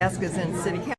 Desk is in City Council.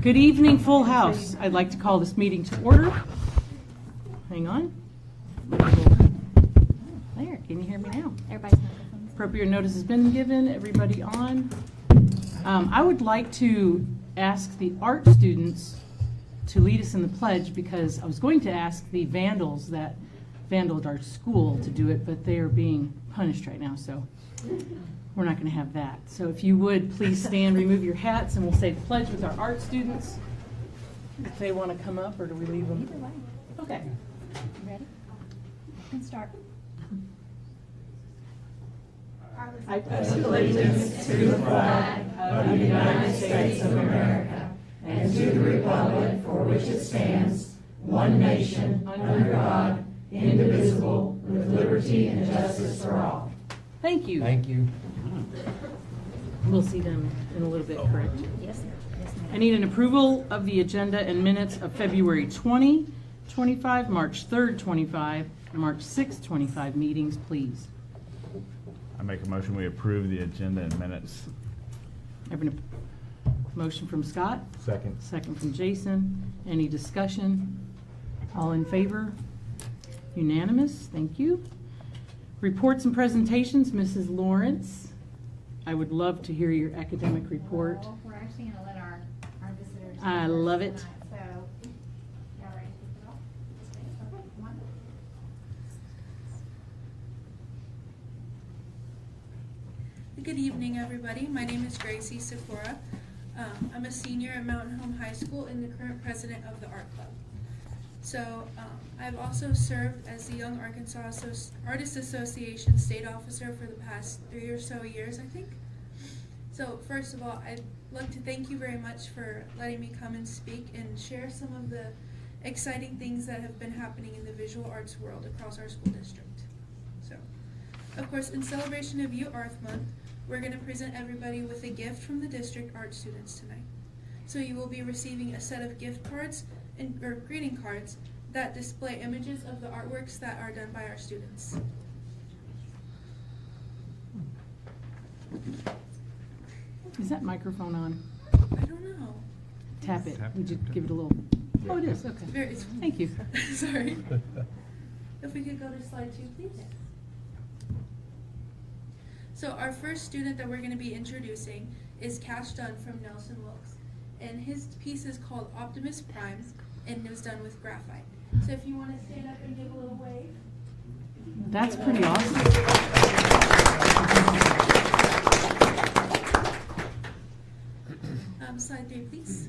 Good evening, full house. I'd like to call this meeting to order. Hang on. There, can you hear me now? Everybody's microphones. Appropriate notice has been given. Everybody on. I would like to ask the art students to lead us in the pledge because I was going to ask the vandals that vandaled our school to do it, but they are being punished right now, so we're not going to have that. So if you would, please stand, remove your hats, and we'll say the pledge with our art students. If they want to come up, or do we leave them? Either way. Okay. You ready? You can start. I pledge allegiance to the flag of the United States of America and to the republic for which it stands, one nation, under God, indivisible, with liberty and justice for all. Thank you. Thank you. We'll see them in a little bit, correct? Yes, sir. Yes, ma'am. I need an approval of the agenda and minutes of February 20, 25, March 3rd, 25, and March 6th, 25 meetings, please. I make a motion we approve the agenda and minutes. I have a motion from Scott, Second. second from Jason. Any discussion? All in favor? Unanimous, thank you. Reports and presentations, Mrs. Lawrence. I would love to hear your academic report. Well, we're actually going to let our visitors. I love it. tonight, So, y'all ready to kick it off? Okay, come on. Good evening, everybody. My name is Gracie Sakura. I'm a senior at Mountain Home High School and the current president of the Art Club. So I've also served as the Young Arkansas Artists Association state officer for the past 3 or so years, I think. So first of all, I'd like to thank you very much for letting me come and speak and share some of the exciting things that have been happening in the visual arts world across our school district. So, of course, in celebration of Youth Art Month, we're going to present everybody with a gift from the district art students tonight. So you will be receiving a set of gift cards or greeting cards that display images of the artworks that are done by our students. Is that microphone on? I don't know. Tap it. Tap, Would you tap, tap. give it a little? Oh, it is, okay. It's Thank you. sorry. If we could go to slide 2, please. So our first student that we're going to be introducing is Cash Dunn from Nelson Wilkes. And his piece is called Optimus Prime, and it was done with graphite. So if you want to stand up and give a little wave. That's pretty awesome. Slide 3, please.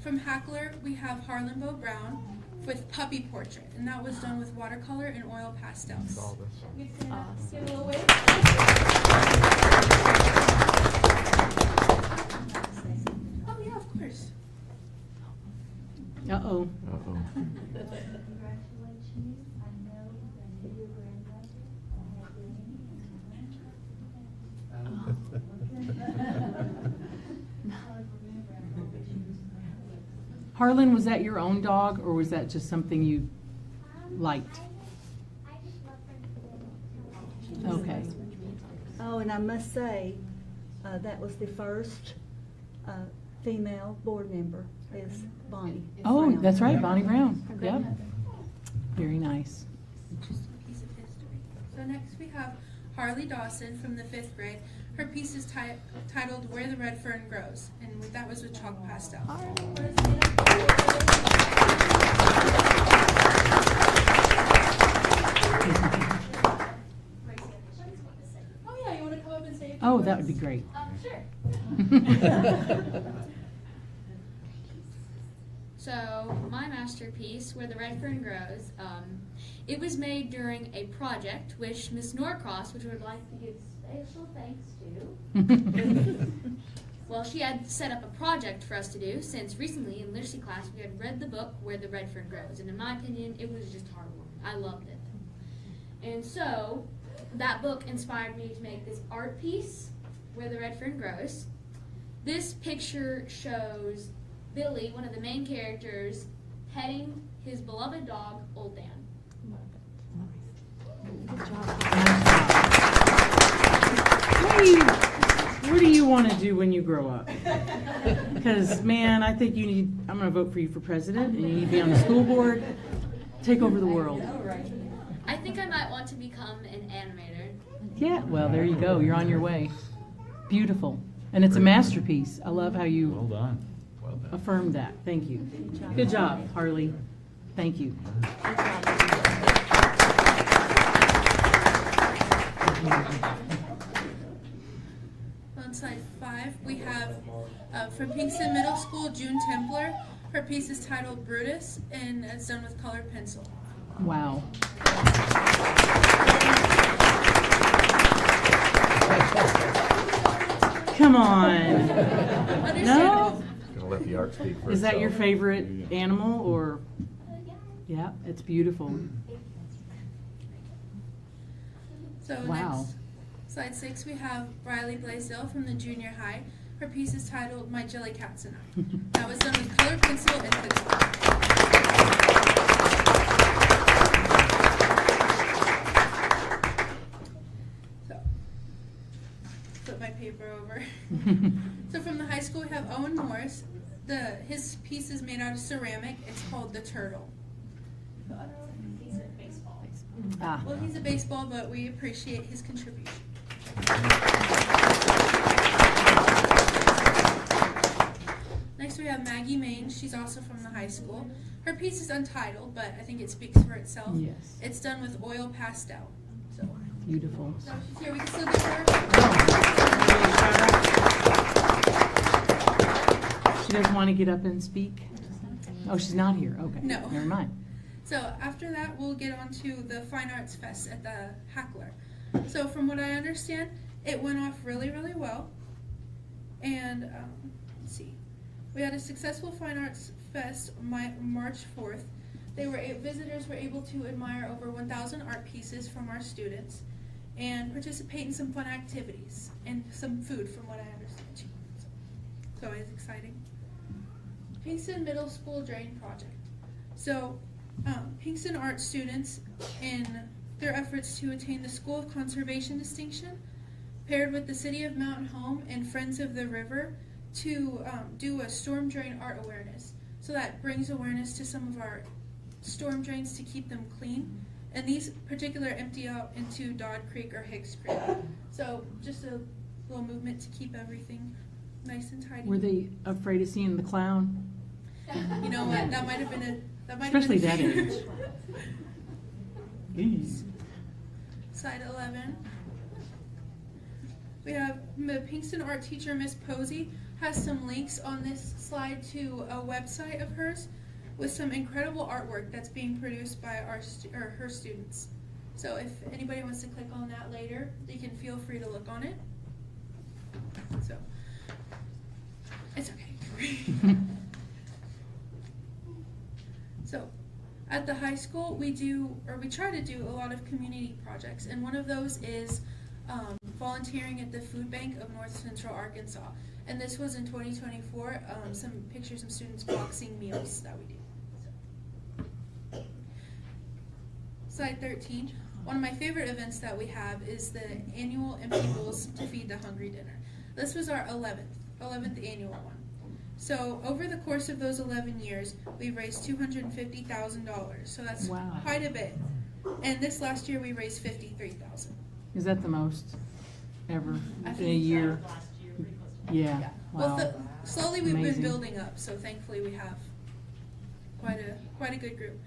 From Hackler, we have Harlan Brown with Puppy Portrait, and that was done with watercolor and oil pastels. You can stand up, give a little wave. Oh yeah, of course. Uh-oh. Uh-oh. Congratulations. I know that your grandmother Harlan, was that your own dog, or was that just something you liked? I just love her. Okay. Oh, and I must say, that was the first female board member, is Bonnie. Oh, Brown. that's right, Bonnie Brown. Her Yep. grandmother. Very nice. Just a piece of history. So next we have Harley Dawson from the 5th grade. Her piece is titled Where the Red Fern Grows, and that was with chalk pastel. Oh yeah, you want to come up and say a few Oh, words? that would be great. Sure. So my masterpiece, Where the Red Fern Grows, it was made during a project which Miss Norcross, which I would like to give special thanks to. Well, she had set up a project for us to do since recently in literacy class we had read the book Where the Red Fern Grows, and in my opinion it was just heartwarming. I loved it. And so that book inspired me to make this art piece, Where the Red Fern Grows. This picture shows Billy, one of the main characters, petting his beloved dog, Old Dan. Good job. Hey, What do you want to do when you grow up? Because, man, I think I'm going to vote for you for president, and you need to be on the school board. Take over the world. I think I might want to become an animator. Yeah, well, there you go. You're on your way. Beautiful. And it's a masterpiece. I love how Well you done. Well done. affirmed that. Thank you. Good job, Harley. Thank you. On slide 5, we have from Pinkston Middle School, June Templar. Her piece is titled Brutus, and it's done with colored pencil. Wow. Come on. No? Gonna let the art speak for Is that your itself. favorite animal or? Yeah, it's beautiful. So Wow. next, slide 6, we have Riley Blaisdell from the junior high. Her piece is titled My Jelly Cats and I. That was done with colored pencil and pencil. So, flip my paper over. So from the high school, we have Owen Morris. His piece is made out of ceramic. It's called The Turtle. He's in baseball. Ah, Well, he's a baseball, but we appreciate his contribution. Next we have Maggie Main. She's also from the high school. Her piece is untitled, but I think it speaks for itself. yes, It's done with oil pastel. So, beautiful. now she's here. We can still give her. She doesn't want to get up and speak? Oh, she's not here. Okay. No. Never mind. So after that, we'll get on to the Fine Arts Fest at the Hackler. So from what I understand, it went off really, really well. And let's see, we had a successful Fine Arts Fest March 4th. Visitors were able to admire over 1,000 art pieces from our students and participate in some fun activities and some food, from what I understand too. So it's exciting. Pinkston Middle School Drain Project. So Pinkston art students, in their efforts to attain the School of Conservation distinction, paired with the City of Mountain Home and Friends of the River to do a storm drain art awareness. So that brings awareness to some of our storm drains to keep them clean. And these particular empty out into Dodd Creek or Hicks Creek. So just a little movement to keep everything nice and tidy. Were they afraid of seeing the clown? You know what? That might have been a. Especially that age. Jeez. Slide 11. We have the Pinkston art teacher, Miss Posey, has some links on this slide to a website of hers with some incredible artwork that's being produced by her students. So if anybody wants to click on that later, they can feel free to look on it. So it's okay. So at the high school, we try to do a lot of community projects, and one of those is volunteering at the food bank of North Central Arkansas. And this was in 2024, some pictures of students boxing meals that we do. Slide 13. One of my favorite events that we have is the annual Empty Bowls to Feed the Hungry dinner. This was our 11th annual one. So over the course of those 11 years, we've raised $250,000. So that's Wow. quite a bit. And this last year, we raised $53,000. Is that the most ever I in a think year? Last year, pretty close to Yeah. Yeah. Wow. Well, slowly we've Amazing. been building up, so thankfully we have quite a good group.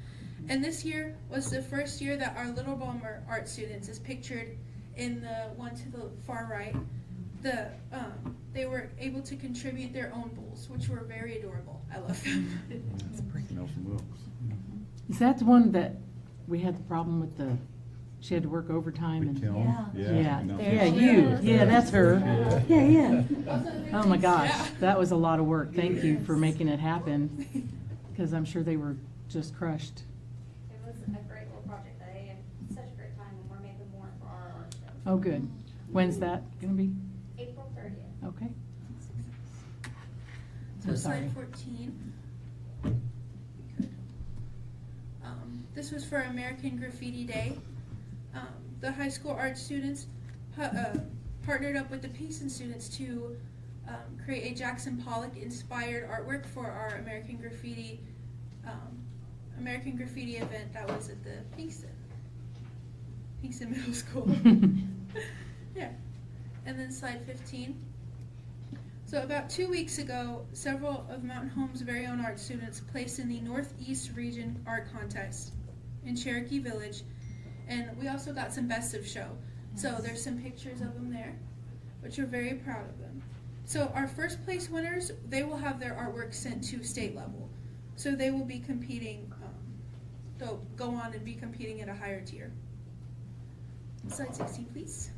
And this year was the first year that our Little Balmer art students is pictured in the one to the far right. They were able to contribute their own bowls, which were very adorable. I love them. Nelson Wilkes. Is that the one that we had the problem with she had to work overtime and? Yeah. Yeah, Nelson yeah, Wilkes. you, yeah, that's her. Yeah. Oh my gosh, Yeah. that was a lot of work. Thank you for making it happen, because I'm sure they were just crushed. It was a great little project. They had such a great time, and we're making more for our art show. Oh, good. When's that gonna be? April 30th. Okay. So I'm slide sorry. 14. This was for American Graffiti Day. The high school art students partnered up with the Payson students to create a Jackson Pollock inspired artwork for our American Graffiti event that was at the Pinkston Middle School. Yeah. And then slide 15. So about 2 weeks ago, several of Mountain Home's very own art students placed in the Northeast Region Art Contest in Cherokee Village, and we also got some best of show. So there's some pictures of them there, which we're very proud of them. So our first place winners, they will have their artwork sent to state level. So they will be competing, they'll go on and be competing at a higher tier. Slide 16, please.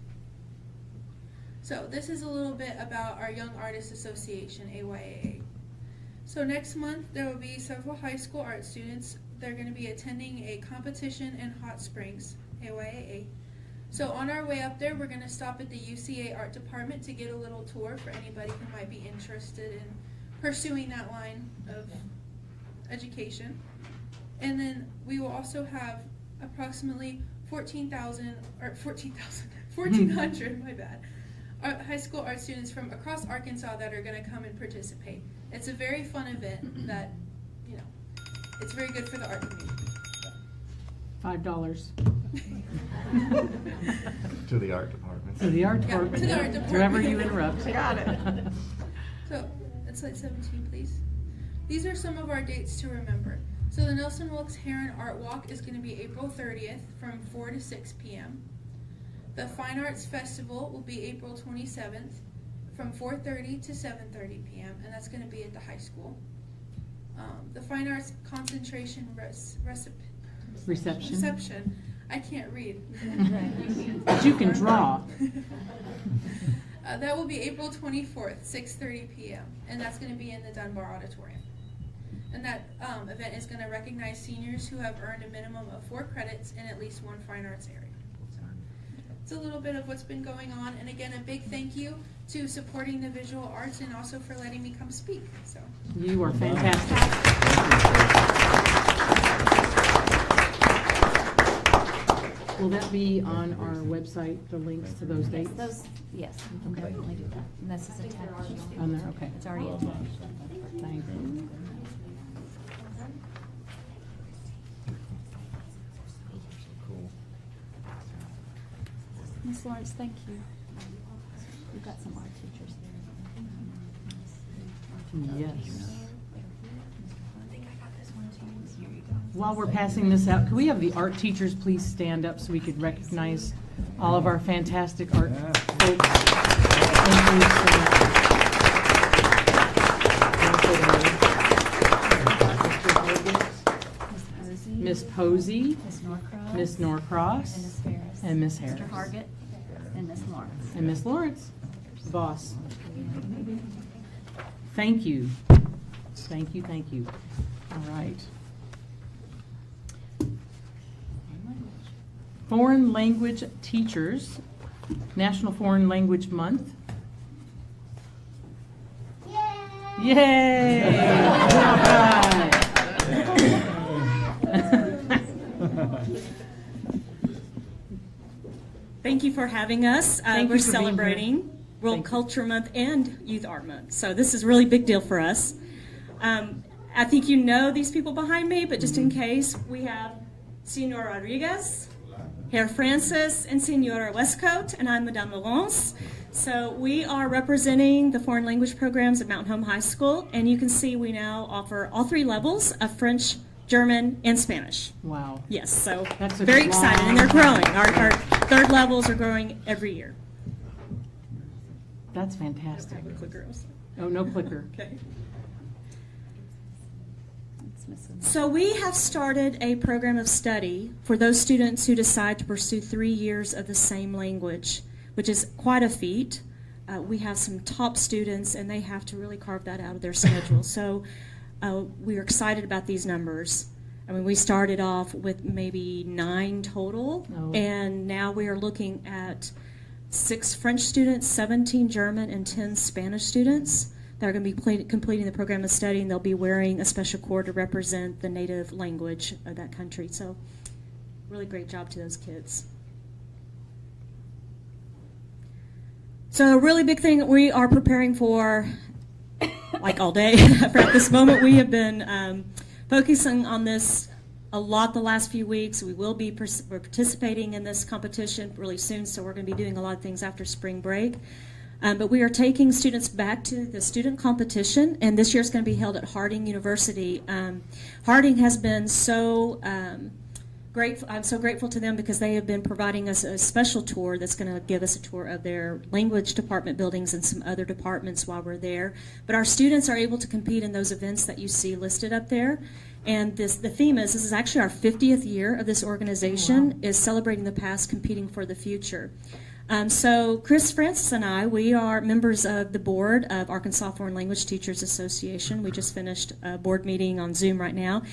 So this is a little bit about our Young Artists Association, AYAA. So next month, there will be several high school art students. They're going to be attending a competition in Hot Springs, AYAA. So on our way up there, we're going to stop at the UCA Art Department to get a little tour for anybody who might be interested in pursuing that line of education. And then we will also have approximately 1,400, my bad, high school art students from across Arkansas that are going to come and participate. It's a very fun event that, you know, it's very good for the art community. $5. To the art department. To the art Yeah, department. to the art department. Wherever you interrupt. Got it. So, that's slide 17, please. These are some of our dates to remember. So the Nelson Wilkes Heron Art Walk is going to be April 30th from 4 to 6 p.m. The Fine Arts Festival will be April 27th from 4:30 to 7:30 p.m. and that's going to be at the high school. The Fine Arts Concentration Reception. I can't read. But you can draw. That will be April 24th, 6:30 p.m. and that's going to be in the Dunbar Auditorium. And that event is going to recognize seniors who have earned a minimum of 4 credits in at least one fine arts area. So, it's a little bit of what's been going on, and again, a big thank you to supporting the visual arts and also for letting me come speak. So, You are fantastic. Will that be on our website, the links to those dates? Yes, we can definitely do that. And this is attached. On there, okay. It's already attached. Thank you. Cool. Ms. Lawrence, thank you. We've got some art teachers there. Yes. I think I got this one too. Here you go. While we're passing this out, could we have the art teachers please stand up so we could recognize all of our fantastic art folks? Thank you so much. Miss Posey, Ms. Norcross. Miss Norcross, And Ms. Ferris. and Miss Harris. Mr. Hargett and Ms. Lawrence. And Miss Lawrence, boss. Thank you. Thank you, thank you. All right. Foreign language teachers, National Foreign Language Month. Yay! All right. Thank you for having us. Thank you We're for being here. celebrating World Thank you. Culture Month and Youth Art Month, so this is a really big deal for us. I think you know these people behind me, but just in case, we have Senor Rodriguez, Herr Francis, and Senora Westcote, and I'm Madame Laurence. So we are representing the foreign language programs at Mountain Home High School, and you can see we now offer all 3 levels of French, German, and Spanish. Wow. Yes, so That's a very excited, and they're long growing. Our 3rd levels are growing every year. That's fantastic. Clicker. Oh, no clicker. Okay. It's missing. So we have started a program of study for those students who decide to pursue 3 years of the same language, which is quite a feat. We have some top students, and they have to really carve that out of their schedule. So we are excited about these numbers. I mean, we started off with maybe 9 total, Oh. and now we are looking at 6 French students, 17 German, and 10 Spanish students that are going to be completing the program of study, and they'll be wearing a special cord to represent the native language of that country. So really great job to those kids. So a really big thing we are preparing for, like all day, for at this moment, we have been focusing on this a lot the last few weeks. We will be we're participating in this competition really soon, so we're going to be doing a lot of things after spring break. But we are taking students back to the student competition, and this year it's going to be held at Harding University. Harding has been so grateful. I'm so grateful to them because they have been providing us a special tour that's going to give us a tour of their language department buildings and some other departments while we're there. But our students are able to compete in those events that you see listed up there. And the theme is, this is actually our 50th year of this organization, is celebrating the past, competing for the future. So Chris Francis and I, we are members of the board of Arkansas Foreign Language Teachers Association. We just finished a board meeting on Zoom right now.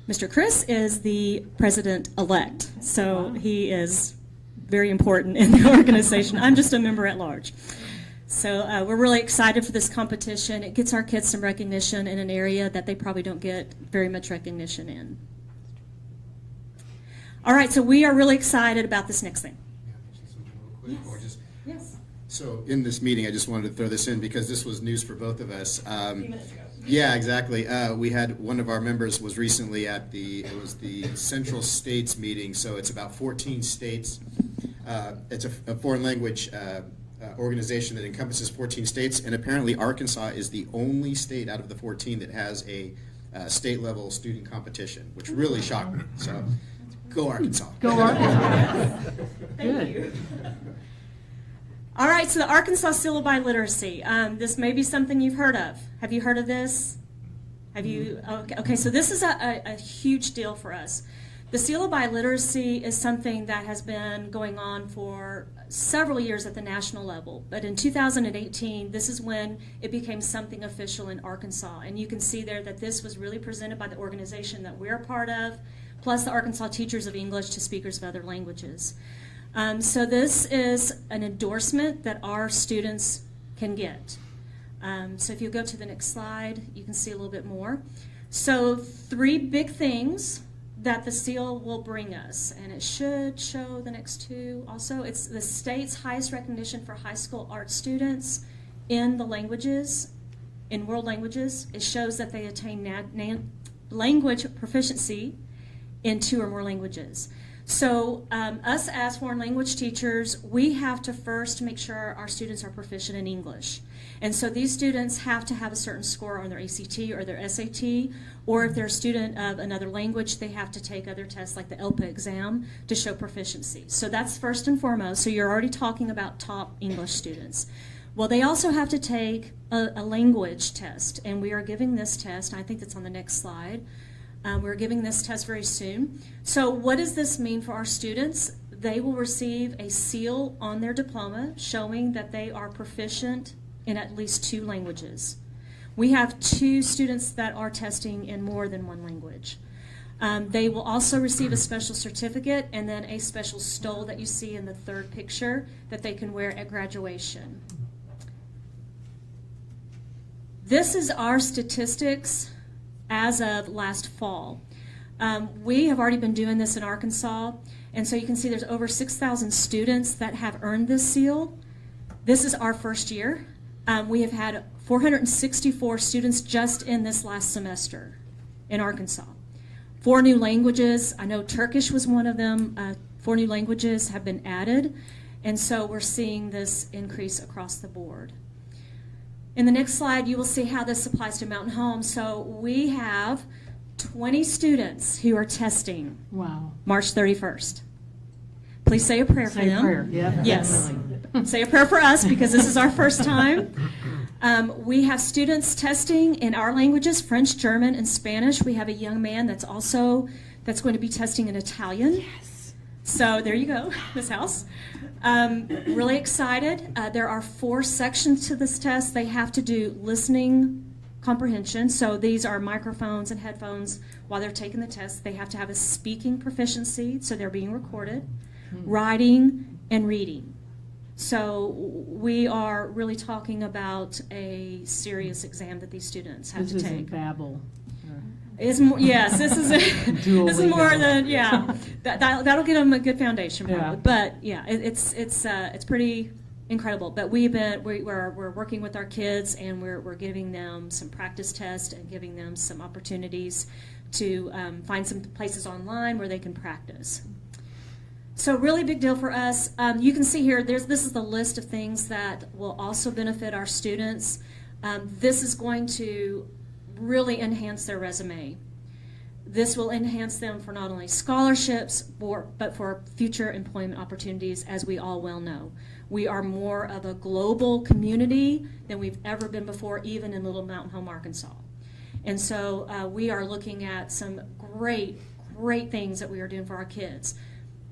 Mr. Chris is the president-elect, so he is very important in the organization. I'm just a member at large. So we're really excited for this competition. It gets our kids some recognition in an area that they probably don't get very much recognition in. All right, so we are really excited about this next thing. Real quick, or just, Yes. so in this meeting, I just wanted to throw this in because this was news for both of us. A few minutes ago. Yeah, exactly. We had one of our members was recently at it was the Central States meeting, so it's about 14 states. It's a foreign language organization that encompasses 14 states, and apparently Arkansas is the only state out of the 14 that has a state-level student competition, which really shocked me. So, go Arkansas. Go Arkansas. Thank you. All right, so the Arkansas Seal of Biliteracy. This may be something you've heard of. Have you heard of this? Have you? Okay, so this is a huge deal for us. The Seal of Biliteracy is something that has been going on for several years at the national level. But in 2018, this is when it became something official in Arkansas. And you can see there that this was really presented by the organization that we're a part of, plus the Arkansas Teachers of English to Speakers of Other Languages. So this is an endorsement that our students can get. So if you go to the next slide, you can see a little bit more. So 3 big things that the seal will bring us, and it should show the next 2 also. It's the state's highest recognition for high school art students in the languages, in world languages. It shows that they attain language proficiency in 2 or more languages. So us as foreign language teachers, we have to first make sure our students are proficient in English. And so these students have to have a certain score on their ACT or their SAT, or if they're a student of another language, they have to take other tests like the ELPA exam to show proficiency. So that's first and foremost. So you're already talking about top English students. Well, they also have to take a language test, and we are giving this test. I think that's on the next slide. We're giving this test very soon. So what does this mean for our students? They will receive a seal on their diploma showing that they are proficient in at least 2 languages. We have 2 students that are testing in more than 1 language. They will also receive a special certificate and then a special stole that you see in the 3rd picture that they can wear at graduation. This is our statistics as of last fall. We have already been doing this in Arkansas, and so you can see there's over 6,000 students that have earned this seal. This is our first year. We have had 464 students just in this last semester in Arkansas. 4 new languages, I know Turkish was one of them. 4 new languages have been added, and so we're seeing this increase across the board. In the next slide, you will see how this applies to Mountain Home. So we have 20 students who are testing. Wow. March 31st. Please say a prayer for Say a them. prayer, yeah. Yes. Say a prayer for us because this is our first time. We have students testing in our languages, French, German, and Spanish. We have a young man that's going to be testing in Italian. Yes. So there you go, Miss House. Really excited. There are 4 sections to this test. They have to do listening comprehension. So these are microphones and headphones while they're taking the test. They have to have a speaking proficiency, so they're being recorded, writing, and reading. So we are really talking about a serious exam that these students have to This take. isn't Babel. Yes, this is this is more than that'll get them a good foundation probably. Yeah. But yeah, it's pretty incredible. But we're working with our kids, and we're giving them some practice tests and giving them some opportunities to find some places online where they can practice. So really big deal for us. You can see here, this is the list of things that will also benefit our students. This is going to really enhance their resume. This will enhance them for not only scholarships, but for future employment opportunities, as we all well know. We are more of a global community than we've ever been before, even in Little Mountain Home, Arkansas. And so we are looking at some great things that we are doing for our kids.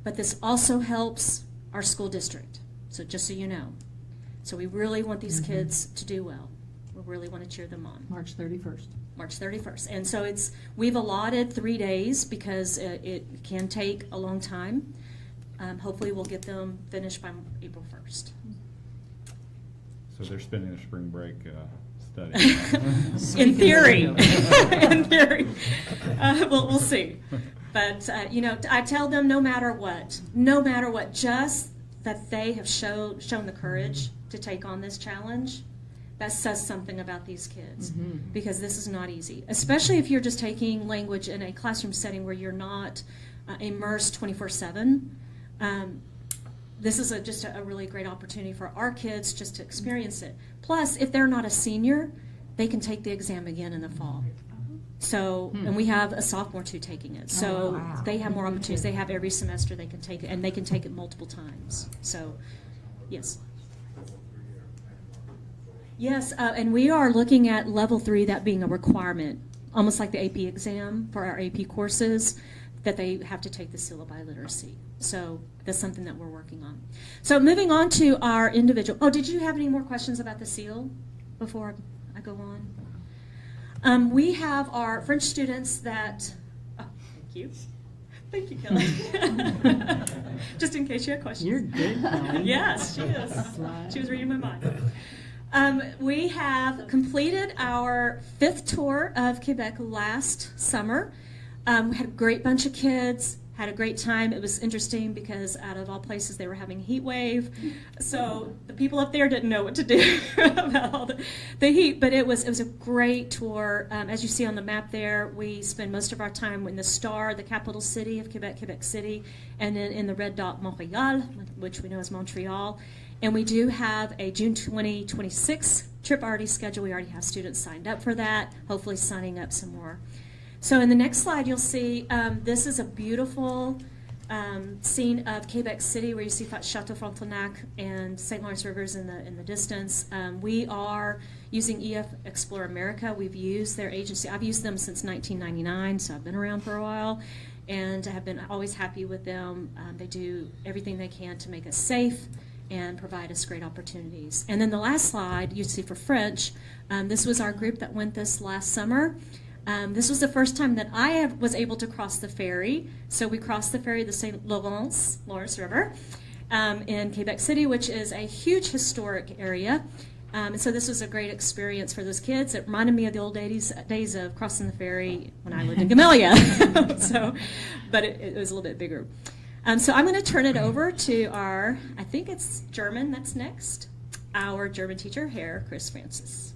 But this also helps our school district, so just so you know. So we really want these kids to do well. We really want to cheer them on. March 31st. March 31st. And so we've allotted 3 days because it can take a long time. Hopefully we'll get them finished by April 1st. So they're spending their spring break studying. In theory. In theory. We'll see. But, I tell them no matter what, just that they have shown the courage to take on this challenge, that says something about these kids. Because this is not easy, especially if you're just taking language in a classroom setting where you're not immersed 24/7. This is just a really great opportunity for our kids just to experience it. Plus, if they're not a senior, they can take the exam again in the fall. So, and we have a sophomore too taking it. So they have more opportunities. They have every semester they can take it, and they can take it multiple times. So, yes. Yes, and we are looking at level 3, that being a requirement, almost like the AP exam for our AP courses, that they have to take the syllabi literacy. So that's something that we're working on. So moving on to our individual. Oh, did you have any more questions about the seal before I go on? We have our French students that, thank you. Thank you, Kelly. Just in case you had questions. You're good, Kelly. Yes, she is. She was reading my mind. We have completed our 5th tour of Quebec last summer. We had a great bunch of kids. Had a great time. It was interesting because out of all places they were having a heat wave. So the people up there didn't know what to do about all the heat, but it was a great tour. As you see on the map there, we spend most of our time in the star, the capital city of Quebec, Quebec City, and then in the red dot, Montreal, which we know as Montreal. And we do have a June 2026 trip already scheduled. We already have students signed up for that, hopefully signing up some more. So in the next slide, you'll see this is a beautiful scene of Quebec City, where you see Chateau Frontenac and St. Lawrence Rivers in the distance. We are using EF Explore America. We've used their agency. I've used them since 1999, so I've been around for a while, and have been always happy with them. They do everything they can to make us safe and provide us great opportunities. And then the last slide you see for French. This was our group that went this last summer. This was the first time that I was able to cross the ferry. So we crossed the ferry, the St. Lawrence River, in Quebec City, which is a huge historic area. And so this was a great experience for those kids. It reminded me of the old days of crossing the ferry when I lived in Gamelia. But it was a little bit bigger. So I'm going to turn it over to our, I think it's German that's next, our German teacher, Herr Chris Francis.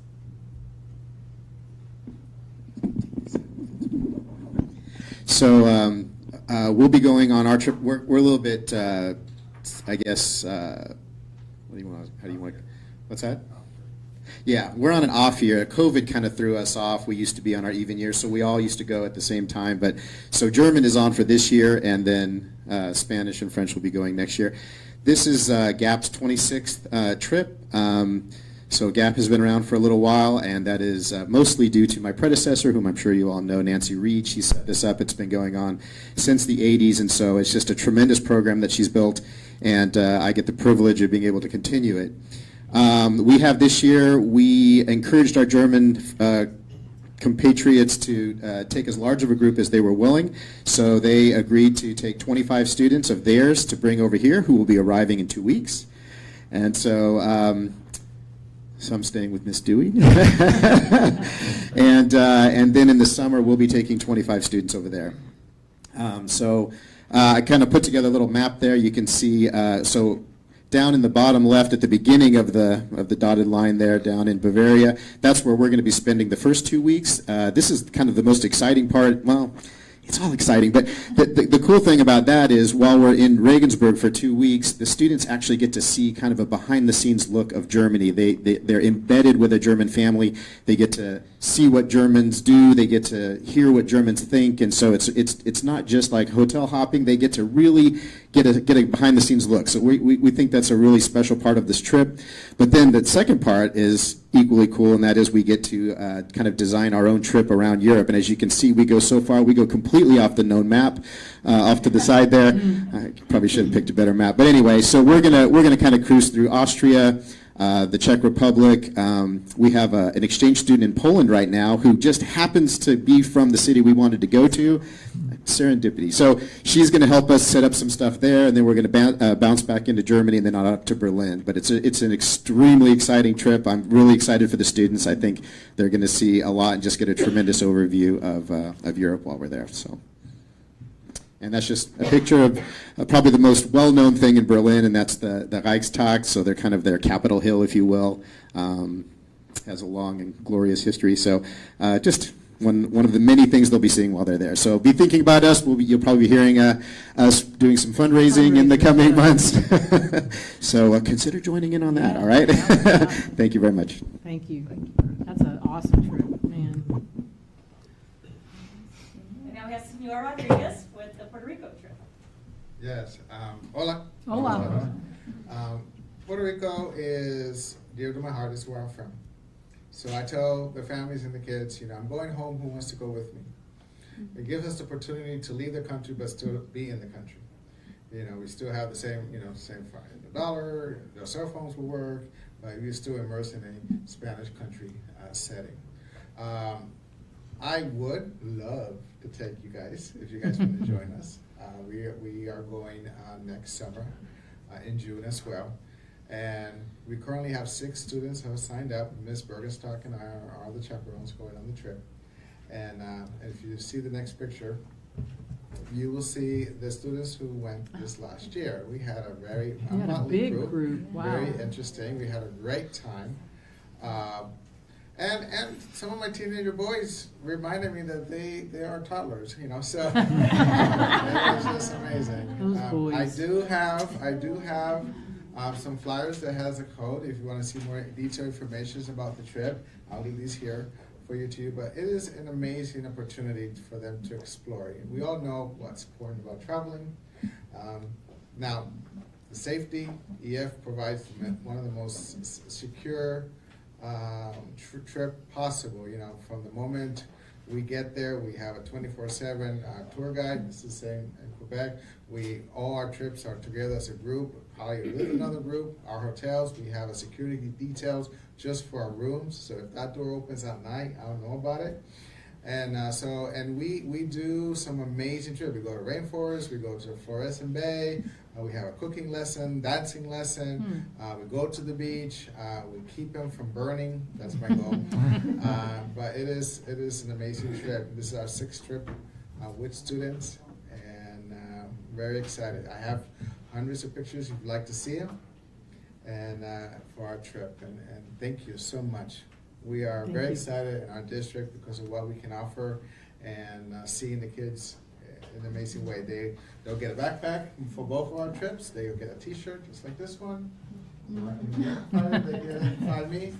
So we'll be going on our trip. We're a little bit, I guess. What do you want? How do you want? What's that? Yeah, we're on an off year. COVID kind of threw us off. We used to be on our even year, so we all used to go at the same time. But so German is on for this year, and then Spanish and French will be going next year. This is GAP's 26th trip. So GAP has been around for a little while, and that is mostly due to my predecessor, whom I'm sure you all know, Nancy Reed. She set this up. It's been going on since the 80s, and so it's just a tremendous program that she's built, and I get the privilege of being able to continue it. We have this year, we encouraged our German compatriots to take as large of a group as they were willing, so they agreed to take 25 students of theirs to bring over here, who will be arriving in 2 weeks. And so... So I'm staying with Miss Dewey. and then in the summer, we'll be taking 25 students over there. I kind of put together a little map there. You can see, so down in the bottom left at the beginning of the dotted line there down in Bavaria. That's where we're going to be spending the first 2 weeks. This is kind of the most exciting part. Well, it's all exciting, but the cool thing about that is while we're in Regensburg for 2 weeks, the students actually get to see kind of a behind-the-scenes look of Germany. They're embedded with a German family. They get to see what Germans do. They get to hear what Germans think, and so it's not just like hotel hopping. They get to really get a behind-the-scenes look. So we think that's a really special part of this trip. But then the second part is equally cool, and that is we get to kind of design our own trip around Europe. And as you can see, we go so far, we go completely off the known map, off to the side there. I probably should have picked a better map. But anyway, so we're gonna kind of cruise through Austria, the Czech Republic. We have an exchange student in Poland right now who just happens to be from the city we wanted to go to. Serendipity. So she's going to help us set up some stuff there, and then we're going to bounce back into Germany and then on up to Berlin. But it's an extremely exciting trip. I'm really excited for the students. I think they're going to see a lot and just get a tremendous overview of Europe while we're there. So. And that's just a picture of probably the most well-known thing in Berlin, and that's the Reichstag, so they're kind of their Capitol Hill, if you will. Has a long and glorious history. So just one of the many things they'll be seeing while they're there. So be thinking about us. You'll probably be hearing us doing some fundraising in the coming months. So consider joining in on that, all right? Thank you very much. Thank you. That's an awesome trip, man. And now we have Senor Rodriguez with the Puerto Rico trip. Yes. Hola. Hola. Puerto Rico is dear to my heart. It's where I'm from. So I tell the families and the kids, I'm going home. Who wants to go with me? It gives us the opportunity to leave the country, but still be in the country. We still have the same, same dollar. Our cell phones will work, but we're still immersed in a Spanish country setting. I would love to take you guys if you guys want to join us. We are going next summer in June as well. And we currently have 6 students who have signed up. Ms. Bergenstock and I are the chaperones going on the trip. And if you see the next picture, you will see the students who went this last year. We had a very motley group. Wow. Very interesting. We had a great time. And some of my teenager boys reminded me that they are toddlers, so it was just amazing. Those boys. I do have some flyers that has a code. If you want to see more detailed information about the trip, I'll leave these here for you too. But it is an amazing opportunity for them to explore. We all know what's important about traveling. Now, the safety, EF provides one of the most secure trip possible. From the moment we get there, we have a 24/7 tour guide. It's the same in Quebec. All our trips are together as a group, probably with another group. Our hotels, we have a security details just for our rooms. So if that door opens at night, I don't know about it. And we do some amazing trips. We go to rainforest, we go to Florissant Bay, we have a cooking lesson, dancing lesson, we go to the beach, we keep them from burning, that's my goal. But it is an amazing trip. This is our 6th trip with students, and very excited. I have hundreds of pictures if you'd like to see them, and for our trip, and thank you so much. We are very excited in our district because of what we can offer, and seeing the kids in an amazing way. They'll get a backpack for both of our trips. They'll get a T-shirt just like this one. They get it by me.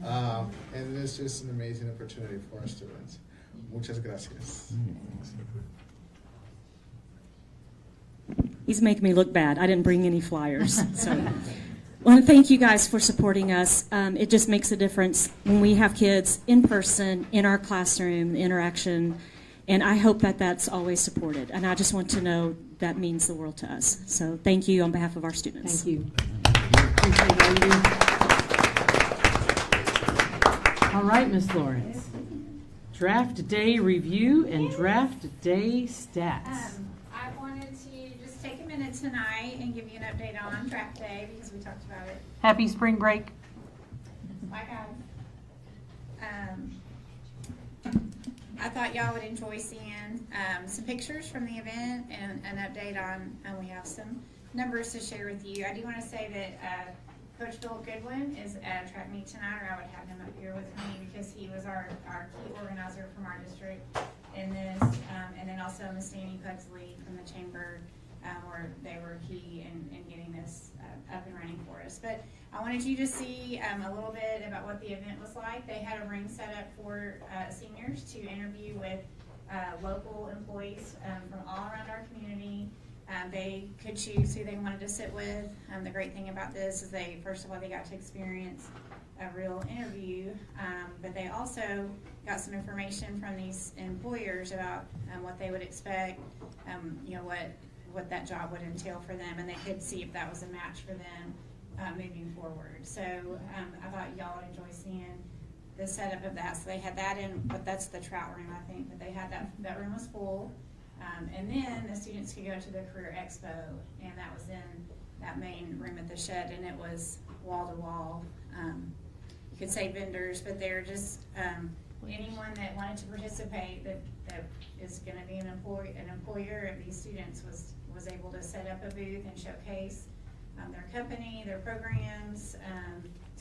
And it's just an amazing opportunity for our students. Muchas gracias. He's making me look bad. I didn't bring any flyers. So I want to thank you guys for supporting us. It just makes a difference when we have kids in person, in our classroom, the interaction, and I hope that that's always supported. And I just want to know that means the world to us. So thank you on behalf of our students. Thank you. Appreciate all you do. All right, Ms. Lawrence. Draft day review and draft day stats. I wanted to just take a minute tonight and give you an update on draft day because we talked about it. Happy spring break. Bye, guys. I thought y'all would enjoy seeing some pictures from the event and an update on, and we have some numbers to share with you. I do want to say that Coach Philip Goodwin is at track meet tonight, or I would have him up here with me because he was our key organizer from our district in this. And then also Miss Danny Pugsley from the chamber, where they were key in getting this up and running for us. But I wanted you to see a little bit about what the event was like. They had a ring set up for seniors to interview with local employees from all around our community. They could choose who they wanted to sit with. The great thing about this is first of all, they got to experience a real interview, but they also got some information from these employers about what they would expect, what that job would entail for them, and they could see if that was a match for them moving forward. So I thought y'all would enjoy seeing the setup of that. So they had that but that's the trout room, I think, but they had that room was full. And then the students could go to the Career Expo, and that was in that main room at the shed, and it was wall to wall. You could say vendors, but they're just anyone that wanted to participate that is going to be an employer of these students was able to set up a booth and showcase their company, their programs,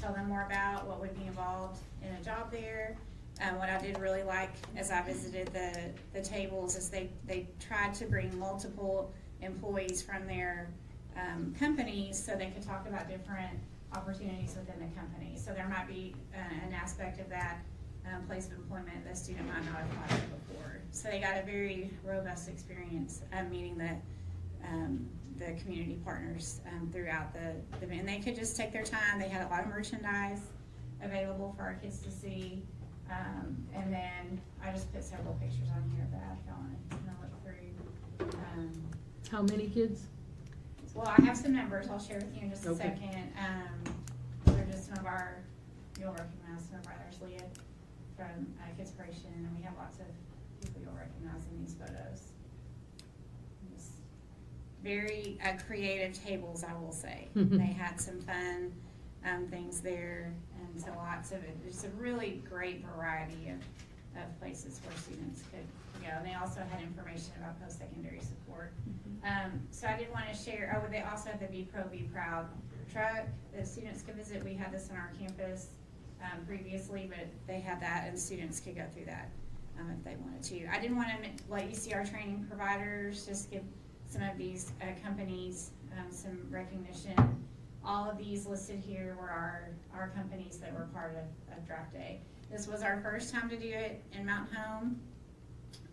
tell them more about what would be involved in a job there. What I did really like as I visited the tables is they tried to bring multiple employees from their companies so they could talk about different opportunities within the company. So there might be an aspect of that place of employment the student might not have thought of before. So they got a very robust experience meeting the community partners throughout the event. And they could just take their time. They had a lot of merchandise available for our kids to see. And then I just put several pictures on here of that if y'all want to look through. How many kids? Well, I have some numbers I'll share with you in just a Okay. second. They're just some of you'll recognize some of our others, Leah from Kidspiration, and we have lots of people you'll recognize in these photos. Just very creative tables, I will say. They had some fun things there, and so lots of it. It's a really great variety of places where students could go. And they also had information about post-secondary support. So I did want to share, they also had the Be Pro, Be Proud truck that students could visit. We had this on our campus previously, but they had that and students could go through that if they wanted to. I didn't want to let you see our training providers, just give some of these companies some recognition. All of these listed here were our companies that were part of Draft Day. This was our first time to do it in Mountain Home.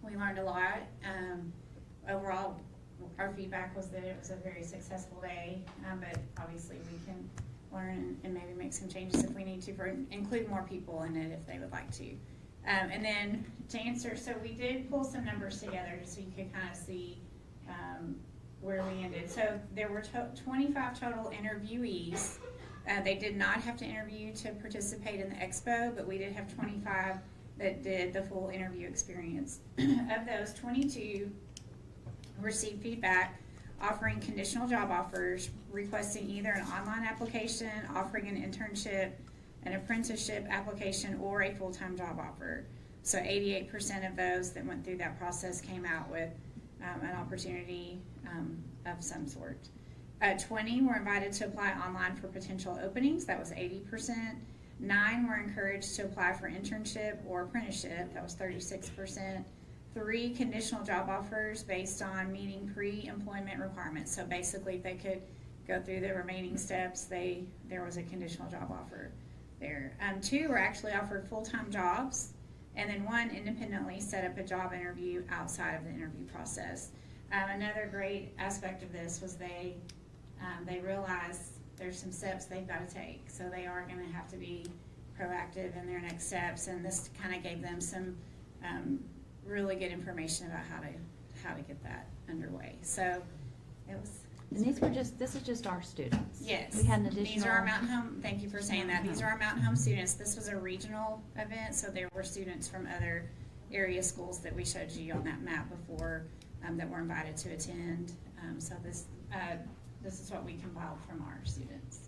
We learned a lot. Overall, our feedback was that it was a very successful day, but obviously we can learn and maybe make some changes if we need to, include more people in it if they would like to. And then to answer, so we did pull some numbers together just so you could kind of see where we ended. So there were 25 total interviewees. They did not have to interview to participate in the expo, but we did have 25 that did the full interview experience. Of those, 22 received feedback offering conditional job offers, requesting either an online application, offering an internship, an apprenticeship application, or a full-time job offer. So 88% of those that went through that process came out with an opportunity of some sort. 20 were invited to apply online for potential openings. That was 80%. 9 were encouraged to apply for internship or apprenticeship. That was 36%. 3 conditional job offers based on meeting pre-employment requirements. So basically, if they could go through the remaining steps, there was a conditional job offer there. 2 were actually offered full-time jobs, and then 1 independently set up a job interview outside of the interview process. Another great aspect of this was they realized there's some steps they've got to take, so they are going to have to be proactive in their next steps, and this kind of gave them some really good information about how to get that underway. So it was. And this is just our students. Yes. We had an additional. These are our Mountain Home, thank you for saying that. These are our Mountain Home students. This was a regional event, so there were students from other area schools that we showed you on that map before that were invited to attend. So this is what we compiled from our students.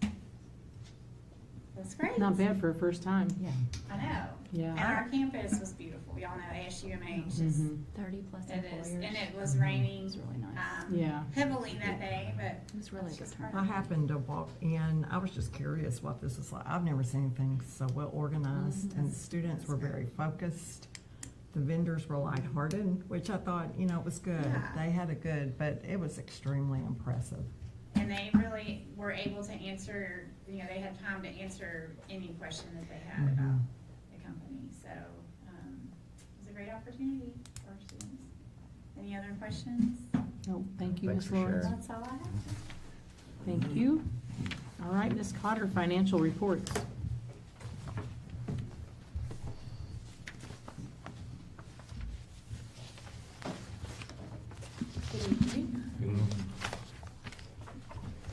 That's great. Not bad for a first time. Yeah. I know. Yeah. And our campus was beautiful. Y'all know ASUMH is, Mhm. 30 plus it employers. is, and it was raining. It was really nice. Yeah. Heavily that day, but It was really that's good just time. part I of it. happened to walk in, I was just curious what this is like. I've never seen anything so well organized, and the students were very focused. The vendors were lighthearted, which I thought, was good. Yeah. They had a good, but it was extremely impressive. And they really were able to answer, they had time to answer any question that they had about Mhm. the company. So, it was a great opportunity for our students. Any other questions? No, thank you, Thanks Ms. for Lawrence. sharing. That's all I have. Thank you. All right, Ms. Cotter, financial reports. Good evening.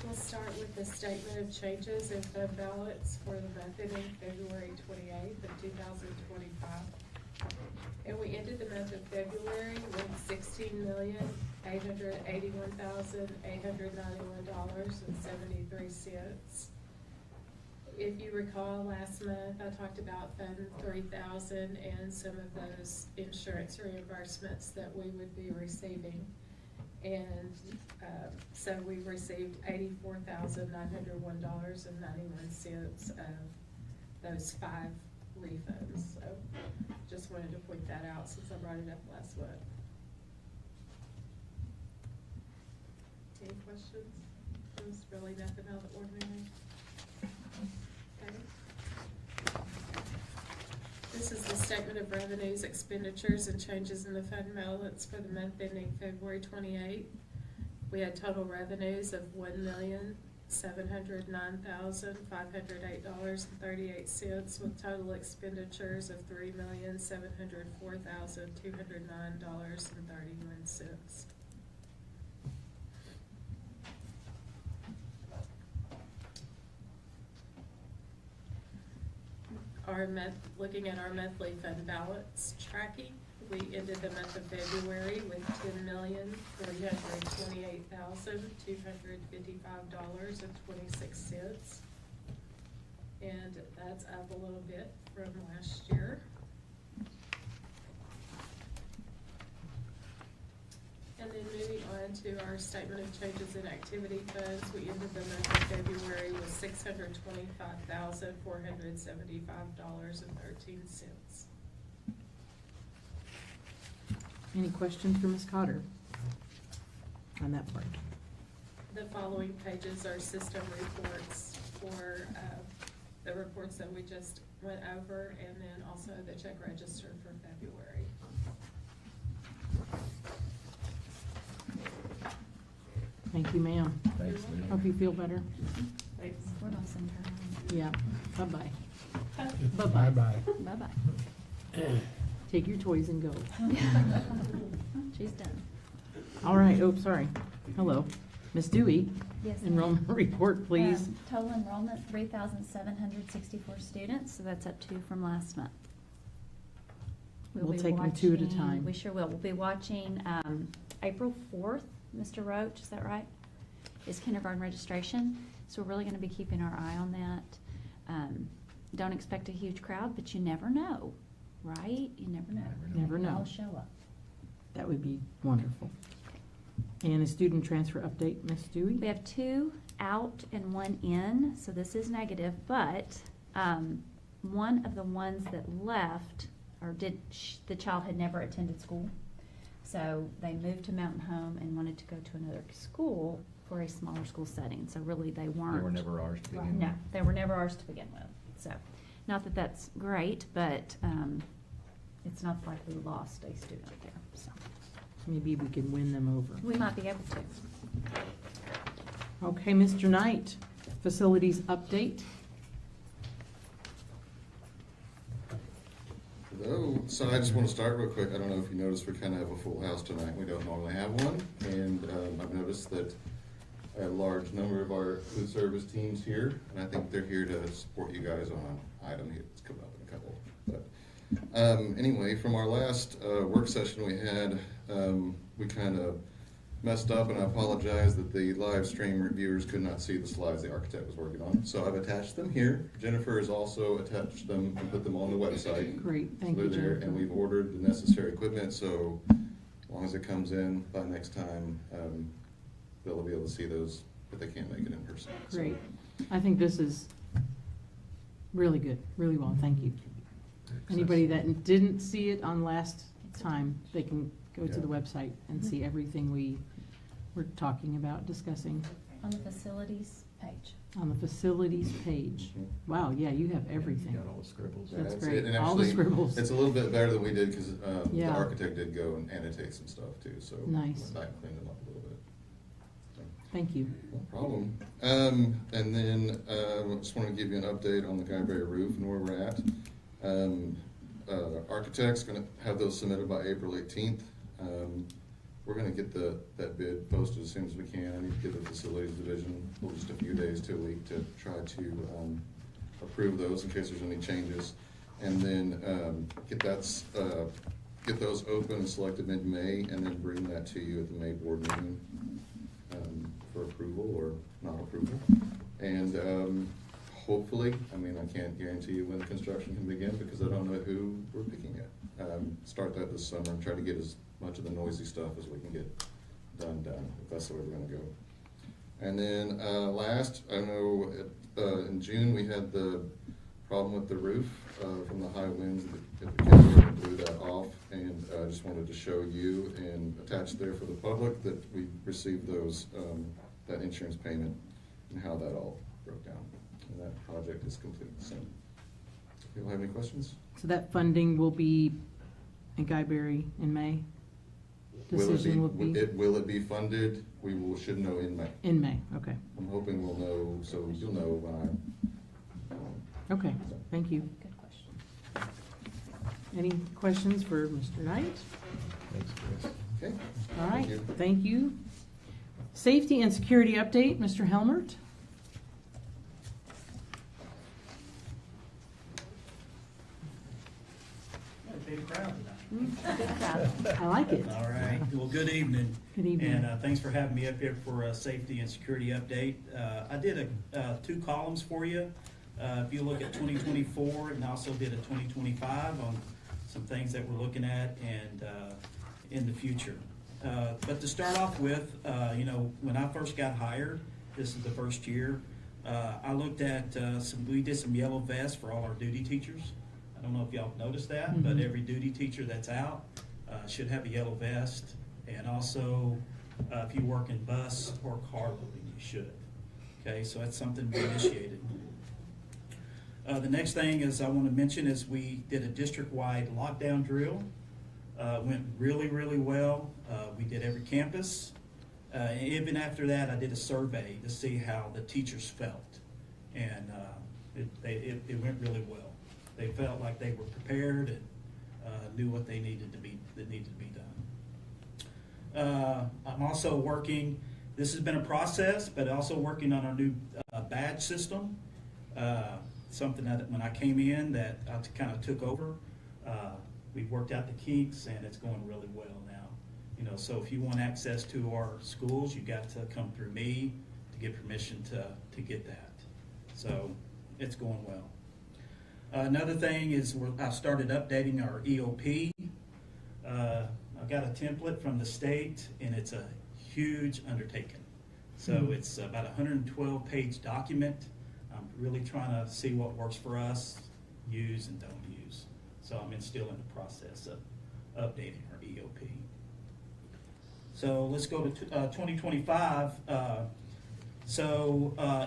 We'll start with the statement of changes in fund balance for the month ending February 28th of 2025. And we ended the month of February with $16,881,891.73. If you recall, last month I talked about Fund 3000 and some of those insurance reimbursements that we would be receiving. And so we received $84,901.91 of those 5 refunds. So just wanted to point that out since I brought it up last month. Any questions? There's really nothing out of the ordinary. Okay. This is the statement of revenues, expenditures, and changes in the fund balance for the month ending February 28th. We had total revenues of $1,709,508.38 with total expenditures of $3,704,209.31. Looking at our monthly fund balance tracking, we ended the month of February with $10,328,255.26. And that's up a little bit from last year. And then moving on to our statement of changes in activity funds, we ended the month of February with $625,475.13. Any questions for Ms. Cotter on that part? The following pages are system reports for the reports that we just went over, and then also the check register for February. Thank you, ma'am. Thanks, Lynn. Hope you feel better. Thanks. We're gonna send her home. Yeah, bye-bye. Bye-bye. Bye-bye. Take your toys and go. She's done. All right, oh, sorry. Hello. Ms. Dewey, Yes, ma'am. enrollment report, please. Total enrollment, 3,764 students, so that's up 2 from last month. We'll be take them 2 at a watching- time. We sure will. We'll be watching April 4th, Mr. Roach, is that right? Is kindergarten registration, so we're really gonna be keeping our eye on that. Don't expect a huge crowd, but you never know, right? You never know. Never know. They'll show up. That would be wonderful. And a student transfer update, Ms. Dewey? We have 2 out and 1 in, so this is negative, but one of the ones that left, or the child had never attended school. So they moved to Mountain Home and wanted to go to another school for a smaller school setting. So really they weren't. They were never ours to begin with. No, they were never ours to begin with. So, not that that's great, but it's not like we lost a student there, so. Maybe we can win them over. We might be able to. Okay, Mr. Knight, facilities update. Hello. So I just want to start real quick. I don't know if you noticed, we kind of have a full house tonight. We don't normally have one. And I've noticed that a large number of our food service teams here, and I think they're here to support you guys on an item here that's coming up in a couple. But anyway, from our last work session we had, we kind of messed up, and I apologize that the live stream reviewers could not see the slides the architect was working on. So I've attached them here. Jennifer has also attached them and put them on the website. Great, thank So you, they're there, Jennifer. and we've ordered the necessary equipment, so as long as it comes in by next time, they'll be able to see those if they can't make it in person. So, Great. I think this is really good, really well, thank you. Anybody that didn't see it on last time, they can go to the website and see everything we were talking about, discussing On the facilities page. on the facilities page. Wow, yeah, you have everything. Got all the scribbles. Yeah, That's it's- great. and All the actually, scribbles. It's a little bit better than we did because the Yeah. architect did go and annotate some stuff too, so. Nice. Went back and cleaned them up a little bit. So, Thank you. no problem. And then, just want to give you an update on the Guyberry roof and where we're at. Architect's gonna have those submitted by April 18th. We're gonna get that bid posted as soon as we can. I need to give the facilities division just a few days to a week to try to approve those in case there's any changes. And then get those open and selected mid-May, and then bring that to you at the May board meeting for approval or not approval. And hopefully, I mean, I can't guarantee you when the construction can begin because I don't know who we're picking yet. Start that this summer and try to get as much of the noisy stuff as we can get done, if that's the way we're gonna go. And then, last, I know, in June, we had the problem with the roof, from the high winds, the kids blew that off, and I just wanted to show you and attach there for the public that we received those, that insurance payment and how that all broke down. And that project is complete, so. If you have any questions? So that funding will be in Guyberry in May? Decision will be? Will it be funded? Should know in May. In May, okay. I'm hoping we'll know, so you'll know when Okay, thank you. Good question. Any questions for Mr. Knight? Thanks, Chris. Okay. All right, Thank you. thank you. Safety and security update, Mr. Helmert? Big crowd tonight. Good crowd. I like it. All right, well, good evening. Good evening. And thanks for having me up here for a safety and security update. I did two columns for you. If you look at 2024, and also did a 2025 on some things that we're looking at and in the future. But to start off with, when I first got hired, this is the first year, I looked at we did some yellow vests for all our duty teachers. I don't know if y'all noticed that, but every duty teacher that's out should have a yellow vest. And also, if you work in bus or carpooling, you should. Okay, so that's something we initiated. The next thing is I want to mention is we did a district-wide lockdown drill. Went really, really well. We did every campus. Even after that, I did a survey to see how the teachers felt. And it went really well. They felt like they were prepared and knew what they needed to be done. I'm also working, this has been a process, but also working on our new badge system. Something that when I came in that I kind of took over. We've worked out the kinks and it's going really well now. So if you want access to our schools, you've got to come through me to get permission to get that. So it's going well. Another thing is I've started updating our EOP. I've got a template from the state, and it's a huge undertaking. So it's about a 112-page document. I'm really trying to see what works for us, use and don't use. So I'm still in the process of updating our EOP. So let's go to 2025.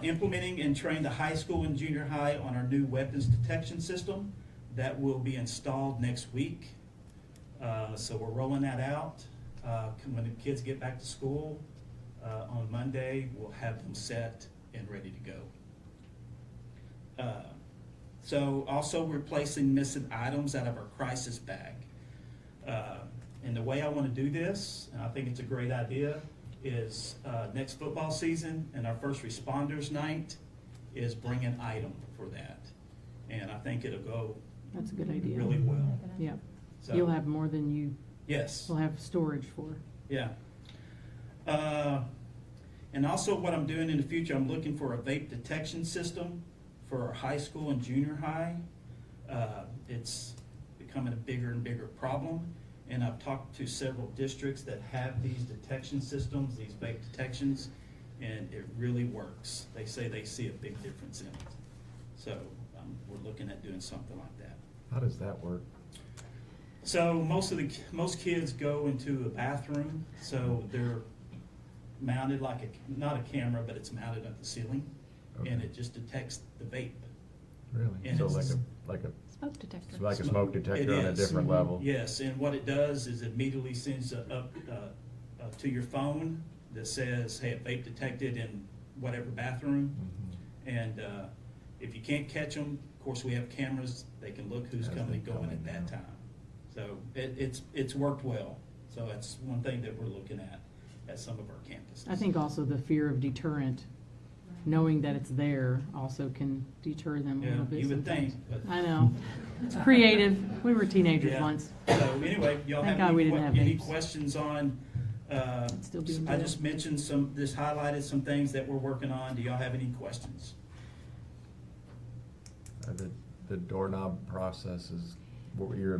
Implementing and train the high school and junior high on our new weapons detection system that will be installed next week. So we're rolling that out. When the kids get back to school on Monday, we'll have them set and ready to go. So also replacing missing items out of our crisis bag. And the way I want to do this, and I think it's a great idea, is next football season and our first responders night is bring an item for that. And I think it'll go That's a good idea. really well. Yeah. So, You'll have more than you yes. will have storage for. Yeah. And also what I'm doing in the future, I'm looking for a vape detection system for our high school and junior high. It's becoming a bigger and bigger problem. And I've talked to several districts that have these detection systems, these vape detections, and it really works. They say they see a big difference in it. So we're looking at doing something like that. How does that work? So most kids go into a bathroom, so they're mounted like not a camera, but it's mounted at the ceiling, and it just detects the vape. Really? And So it's like a Smoke detector. it's like a smoke detector It on a is. different level. Yes, and what it does is it immediately sends up to your phone that says, hey, vape detected in whatever bathroom. And if you can't catch them, of course, we have cameras. They can look who's coming and going at that time. So it's worked well. So that's one thing that we're looking at some of our campuses. I think also the fear of deterrent, knowing that it's there, also can deter them a Yeah, little bit. you would sometimes. think, but- I know. It's creative. We were teenagers Yeah. once. So anyway, y'all Thank have God we didn't have any vapes. questions on, Still being I built. just mentioned just highlighted some things that we're working on. Do y'all have any questions? The doorknob process is,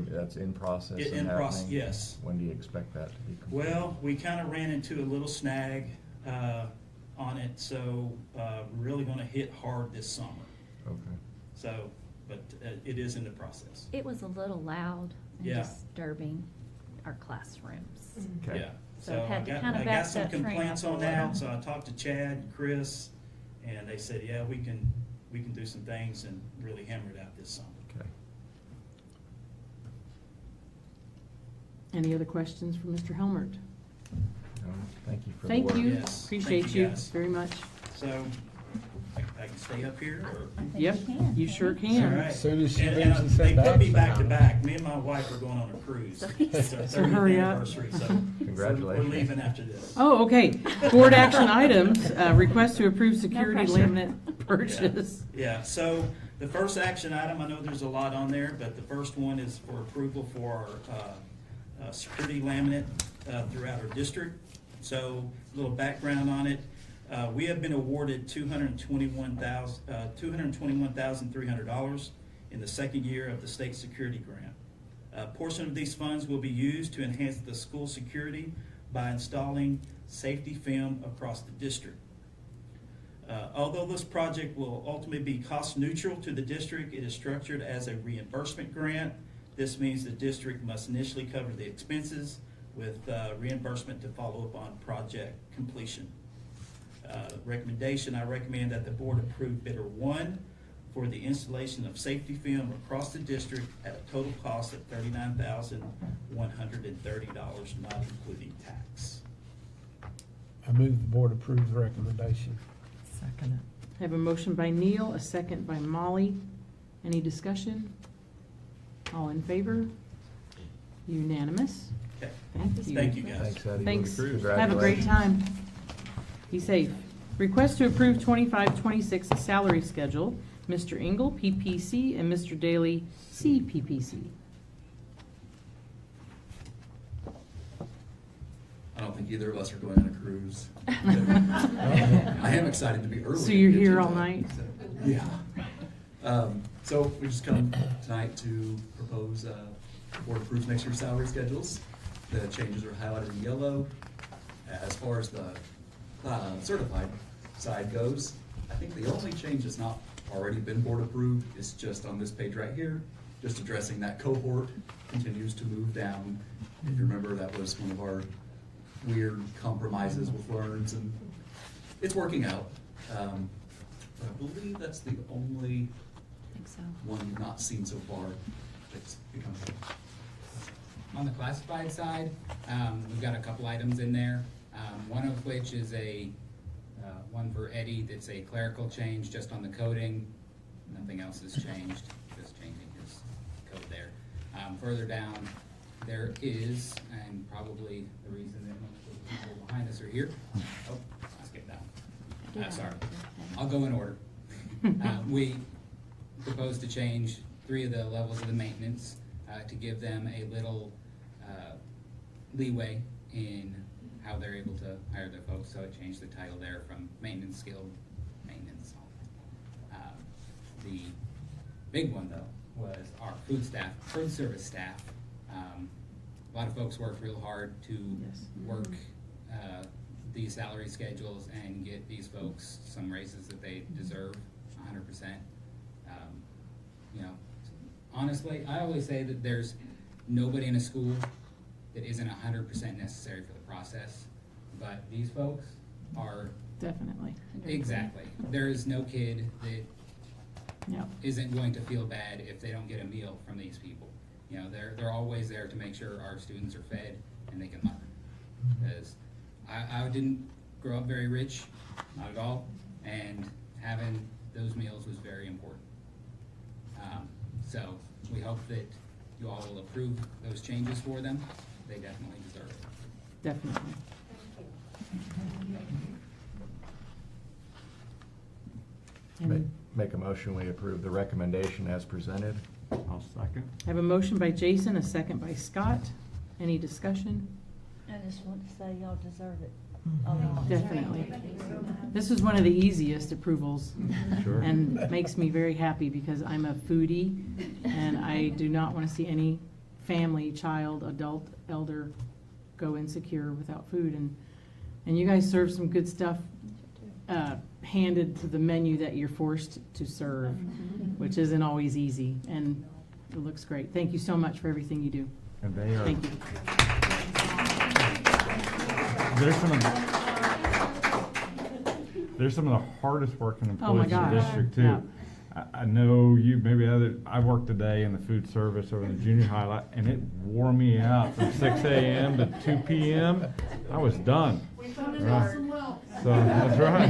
that's in process and In process, happening? yes. When do you expect that to be complete? Well, we kind of ran into a little snag on it, so we're really going to hit hard this summer. Okay. So, but it is in the process. It was a little loud and Yeah. disturbing our classrooms. Okay. Yeah. So had to kind of I back got some that train complaints up a on that, little. so I talked to Chad and Chris, and they said, yeah, we can do some things and really hammer it out this summer. Okay. Any other questions for Mr. Helmert? No, thank you for the Thank work. you. Yes, Appreciate thank you, you guys. very much. So, I can stay up here, or? I think Yep, you can. you sure All can. right. Soon as she And- leaves and and they sits put me back, back to back. Me and my wife are going on a cruise. So It's our So hurry 30th up. anniversary, so Congratulations. we're leaving after this. Oh, okay. Board action items, request to approve security pressure. laminate purchase. Yeah, so the first action item, I know there's a lot on there, but the first one is for approval for our security laminate throughout our district. So a little background on it. We have been awarded $221,300 in the second year of the state security grant. A portion of these funds will be used to enhance the school security by installing safety film across the district. Although this project will ultimately be cost neutral to the district, it is structured as a reimbursement grant. This means the district must initially cover the expenses with reimbursement to follow up on project completion. Recommendation, I recommend that the board approve bidder one for the installation of safety film across the district at a total cost of $39,130, not including tax. I move the board approve the recommendation. Second it. I have a motion by Neil, a second by Molly. Any discussion? All in favor? Unanimous. Okay. Thank you. Thank you, guys. Thanks, Eddie. Thanks. Congratulations. Have a great time. Be safe. Request to approve 25-26 salary schedule. Mr. Engel, PPC, and Mr. Daly, CPPC. I don't think either of us are going on a cruise. I am excited to be early. So you're and get here to all that. night? Yeah. So we just come tonight to propose, board approves next year's salary schedules. The changes are highlighted in yellow. As far as the certified side goes, I think the only change that's not already been board approved is just on this page right here, just addressing that cohort continues to move down. If you remember, that was one of our weird compromises with learns, and it's working out. But I believe that's the only I think so. one we've not seen so far that's become. On the classified side, we've got a couple items in there, one of which is one for Eddie that's a clerical change just on the coding. Nothing else has changed, just changing his code there. Further down, there is, and probably the reason that most of the people behind us are here. Oh, I skipped that one. Sorry. I'll go in order. We propose to change 3 of the levels of the maintenance to give them a little leeway in how they're able to hire their folks, so it changed the title there from maintenance skilled maintenance. The big one though was our food service staff. A lot of folks work real hard to work these salary schedules and get these folks some raises that they deserve, 100%. You know, honestly, I always say that there's nobody in a school that isn't 100% necessary for the process, but these folks are Definitely. exactly. There is no kid that isn't going to feel bad if they don't get a meal from these people. You know, they're always there to make sure our students are fed and they can learn. Because I didn't grow up very rich, not at all, and having those meals was very important. So we hope that you all will approve those changes for them. They definitely deserve it. Definitely. Make a motion, we approve the recommendation as presented. I'll second. I have a motion by Jason, a second by Scott. Any discussion? I just want to say y'all deserve it. Definitely. This is one of the easiest approvals. Sure. And makes me very happy because I'm a foodie and I do not want to see any family, child, adult, elder go insecure without food. And you guys serve some good stuff handed to the menu that you're forced to serve, which isn't always easy. And it looks great. Thank you so much for everything you do. And they are. Thank you. There's some of the hardest working Oh my employees in the gosh. district too. Yeah. I know you, maybe I worked today in the food service over in the junior high, and it wore me out from 6 a.m. to 2 p.m. I was done. Right. So that's right.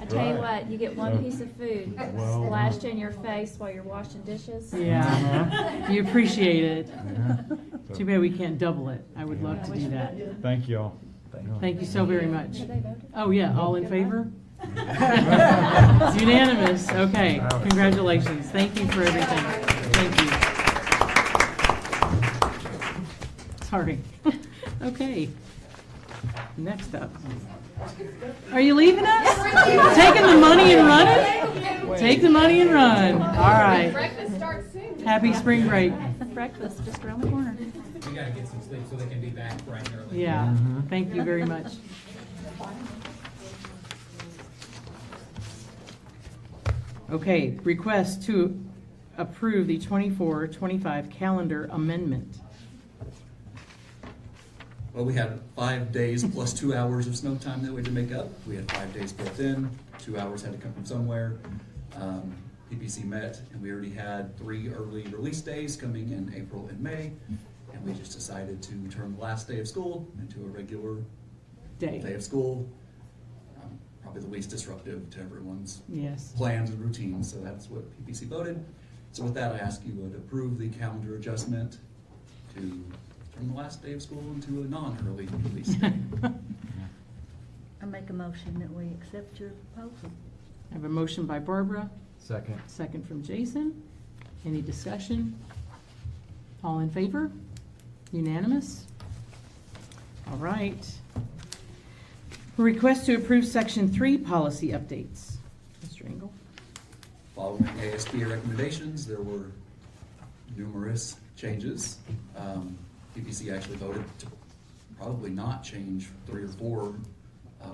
I tell you what, you get one piece of food Well, splashed in your face while you're washing dishes. Yeah, you appreciate it. Yeah. So, Too bad we can't double it. I would love to do that. thank you all. Thank you so very much. Have they voted? Oh, yeah, all in favor? It's unanimous. Okay, congratulations. Thank you for everything. Thank you. Sorry. Okay. Next up. Are you leaving us? Taking the money and running? Take the money and run. All right. Breakfast starts soon. Happy spring break. Breakfast just around the corner. We gotta get some sleep so they can be back bright and early. Yeah, thank you very much. Okay, request to approve the 24-25 calendar amendment. Well, we had 5 days plus 2 hours of snow time that we had to make up. We had 5 days built in, 2 hours had to come from somewhere. PPC met, and we already had 3 early release days coming in April and May, and we just decided to turn the last day of school into a regular day of school. Probably the least disruptive to everyone's plans and routines, so that's what PPC voted. So with that, I ask you would approve the calendar adjustment to turn the last day of school into a non-early release day. I make a motion that we accept your proposal. I have a motion by Barbara. Second. Second from Jason. Any discussion? All in favor? Unanimous? All right. Request to approve Section 3 policy updates. Mr. Engel. Following ASBA recommendations, there were numerous changes. PPC actually voted to probably not change 3 or 4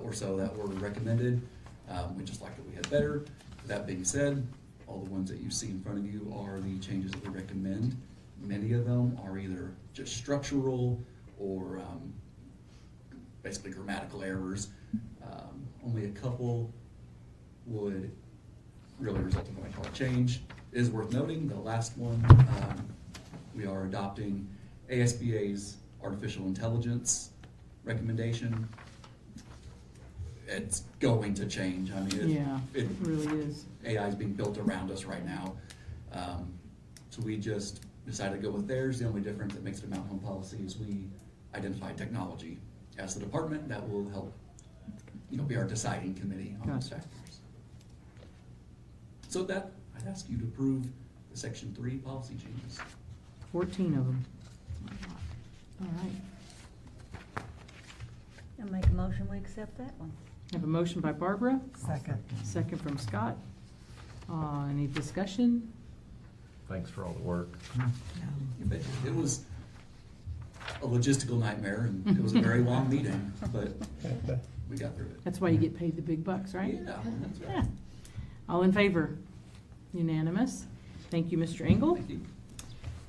or so that were recommended. We just liked what we had better. That being said, all the ones that you see in front of you are the changes that we recommend. Many of them are either just structural or basically grammatical errors. Only a couple would really result in what I call a change. It is worth noting, the last one, we are adopting ASBA's artificial intelligence recommendation. It's going to change. I mean, it really is. AI is being built around us right now. So we just decided to go with theirs. The only difference that makes it a Mount Home policy is we identified technology as the department that will help, be our deciding committee on those factors. So with that, I'd ask you to approve the Section 3 policy changes. 14 of them. All right. I make a motion, we accept that one. I have a motion by Barbara. Second. Second from Scott. Any discussion? Thanks for all the work. It was a logistical nightmare, and it was a very long meeting, but we got through it. That's why you get paid the big bucks, right? Yeah, that's right. Yeah. All in favor? Unanimous. Thank you, Mr. Engel. Thank you.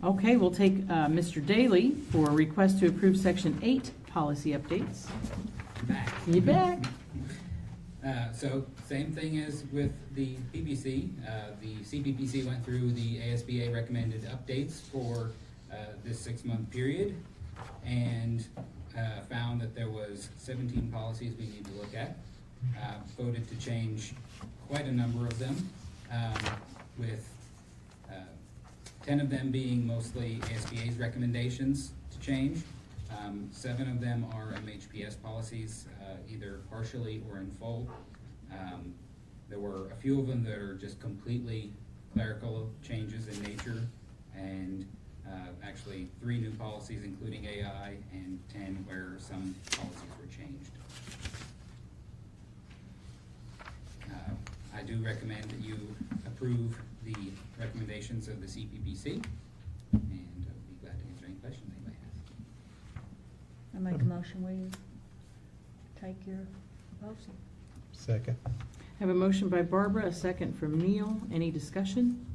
Okay, we'll take Mr. Daly for a request to approve Section 8 policy updates. You back? So same thing as with the PPC. The CPPC went through the ASBA recommended updates for this 6-month period and found that there was 17 policies we need to look at. Voted to change quite a number of them, with 10 of them being mostly ASBA's recommendations to change. 7 of them are MHPS policies, either partially or in full. There were a few of them that are just completely clerical changes in nature, and actually 3 new policies, including AI, and 10 where some policies were changed. I do recommend that you approve the recommendations of the CPPC, and I'll be glad to answer any questions anybody has. I make a motion, we take your proposal. Second. I have a motion by Barbara, a second from Neil. Any discussion?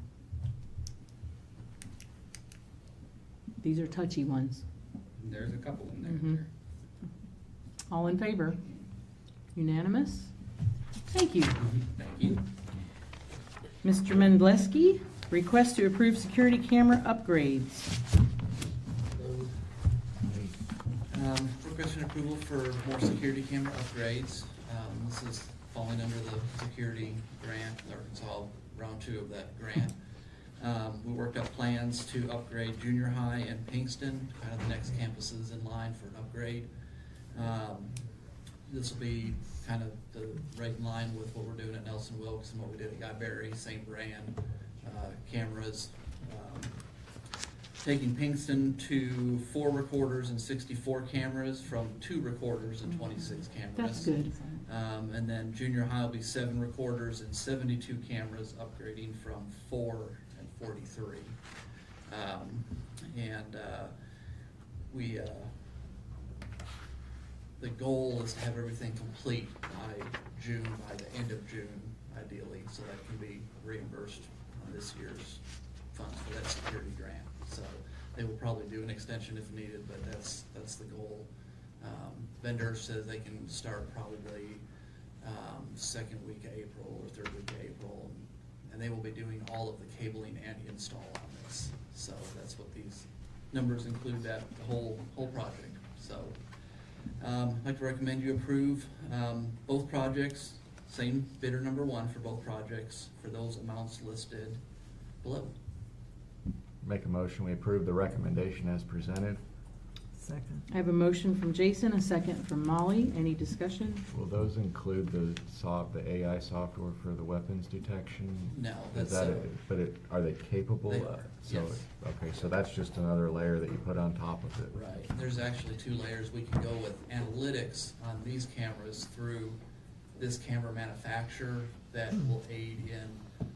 These are touchy ones. There's a couple in there. Mhm. All in favor? Unanimous? Thank you. Thank you. Mr. Mendleski, request to approve security camera upgrades. Requesting approval for more security camera upgrades. This is falling under the security grant, Arkansas round 2 of that grant. We worked up plans to upgrade junior high and Pinkston, kind of the next campuses in line for an upgrade. This will be kind of right in line with what we're doing at Nelson Wilkes and what we did at Guy Berry, same brand, cameras. Taking Pinkston to 4 recorders and 64 cameras from 2 recorders and 26 cameras. That's good. And then junior high will be 7 recorders and 72 cameras, upgrading from 4 and 43. The goal is to have everything complete by June, by the end of June, ideally, so that can be reimbursed on this year's funds for that security grant. So they will probably do an extension if needed, but that's the goal. Vendor says they can start probably 2nd week of April or 3rd week of April, and they will be doing all of the cabling and install on this. So that's what these numbers include, that the whole project. So I'd like to recommend you approve both projects, same bidder number 1 for both projects for those amounts listed below. Make a motion, we approve the recommendation as presented. Second. I have a motion from Jason, a second from Molly. Any discussion? Will those include the AI software for the weapons detection? No, Is that's, that are they capable? They are, So, yes. okay, so that's just another layer that you put on top of it. right, there's actually 2 layers. We can go with analytics on these cameras through this camera manufacturer that will aid in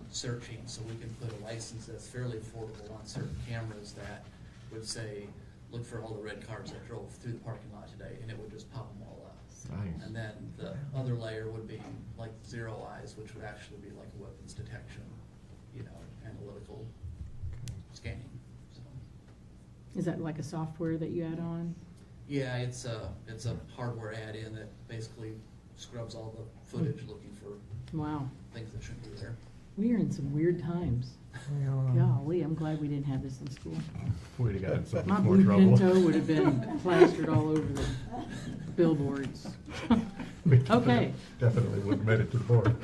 searching. So we can put a license that's fairly affordable on certain cameras that would say, look for all the red cars that drove through the parking lot today, and it would just pop them all up. Nice. And then the other layer would be like Zero Eyes, which would actually be like a weapons detection, analytical scanning. So, Is that like a software that you add on? yeah, it's a hardware add-in that basically scrubs all the footage looking for Wow. things that shouldn't be there. We are in some weird times. Golly, I'm glad we didn't have this in school. We'd have gotten in so My much more blue trouble. Pinto would have been plastered all over the billboards. Okay. Definitely would have made it to the board.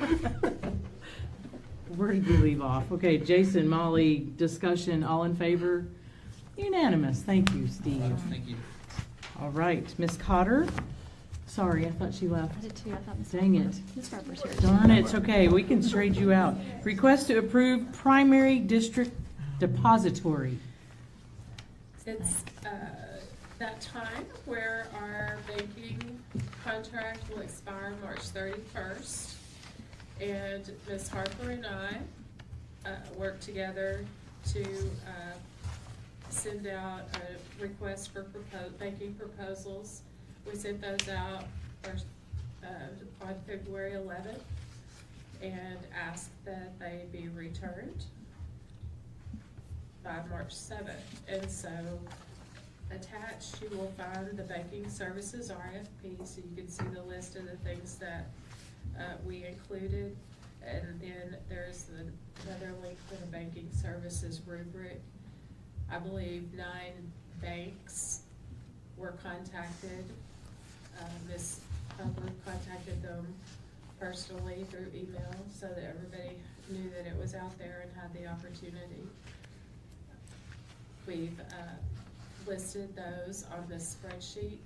Where did we leave off? Okay, Jason, Molly, discussion, all in favor? Unanimous. Thank you, Steve. Thank you. All right, Ms. Cotter. Sorry, I thought she left. I did too. I thought Ms. Dang Harper- it. Ms. Harper's here. Darn it, okay, we can trade you out. Request to approve primary district depository. It's that time where our banking contract will expire March 31st, and Ms. Harper and I worked together to send out a request for banking proposals. We sent those out on February 11th and asked that they be returned by March 7th. And so attached, you will find the banking services RFP, so you can see the list of the things that we included. And then there's another link for the banking services rubric. I believe 9 banks were contacted. Ms. Hubbard contacted them personally through email so that everybody knew that it was out there and had the opportunity. We've listed those on this spreadsheet,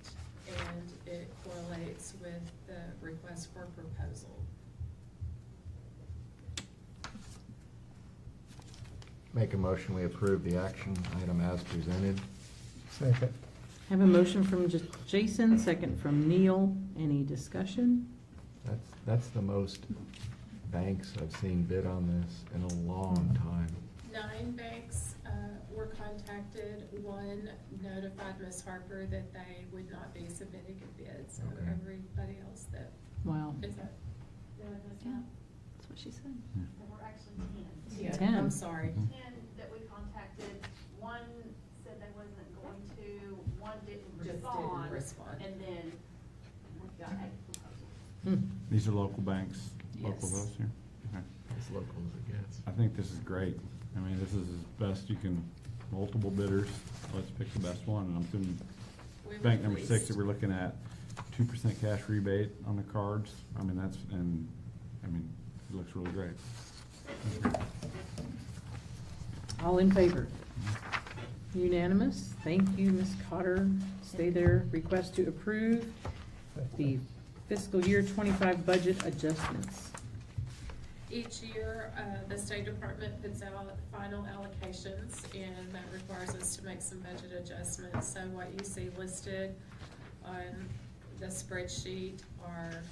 and it correlates with the request for proposal. Make a motion, we approve the action item as presented. Second. Have a motion from Jason, second from Neil. Any discussion? That's the most banks I've seen bid on this in a long time. 9 banks were contacted. 1 notified Ms. Harper that they would not be submitting a bid, so Okay. everybody else that. Wow. Is that? Yeah, that's what she said. There were actually 10. Yeah, 10. I'm sorry. 10 that we contacted. 1 said they wasn't going to, 1 didn't respond. And then we got 8 proposals. These are local banks, local Yes. to us here? Okay. As local as it gets. I think this is great. I mean, this is as best you can, multiple bidders, let's pick the best one. And I'm assuming We've bank number 6 that increased. we're looking at, 2% cash rebate on the cards. I mean, it looks really great. All in favor? Unanimous. Thank you, Ms. Cotter. Stay there. Request to approve the fiscal year 25 budget adjustments. Each year, the State Department puts out final allocations, and that requires us to make some budget adjustments. So what you see listed on the spreadsheet are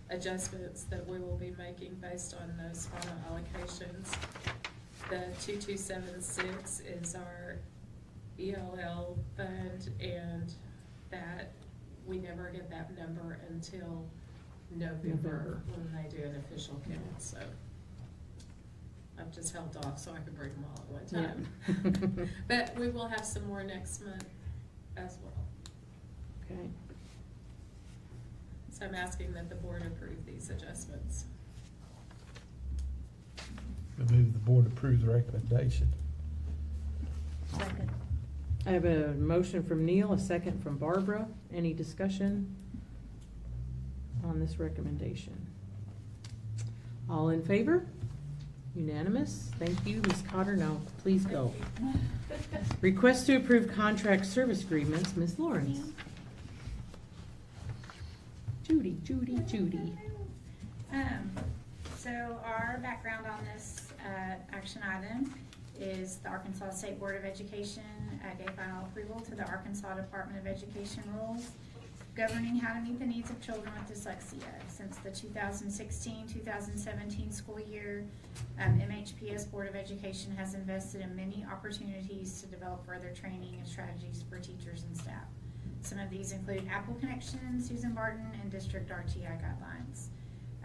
adjustments that we will be making based on those final allocations. The 2276 is our ELL fund, and that, we never get that number until November when they do an official count, so. I've just held off so I could bring them all at one time. But we will have some more next month as well. Okay. So I'm asking that the board approve these adjustments. I move the board approve the recommendation. Second. I have a motion from Neil, a second from Barbara. Any discussion on this recommendation? All in favor? Unanimous. Thank you, Ms. Cotter. Now, please go. Request to approve contract service agreements, Ms. Lawrence. Judy. So our background on this action item is the Arkansas State Board of Education gave final approval to the Arkansas Department of Education rules governing how to meet the needs of children with dyslexia. Since the 2016-2017 school year, MHPS Board of Education has invested in many opportunities to develop further training and strategies for teachers and staff. Some of these include Apple Connection, Susan Barton, and District RTI guidelines.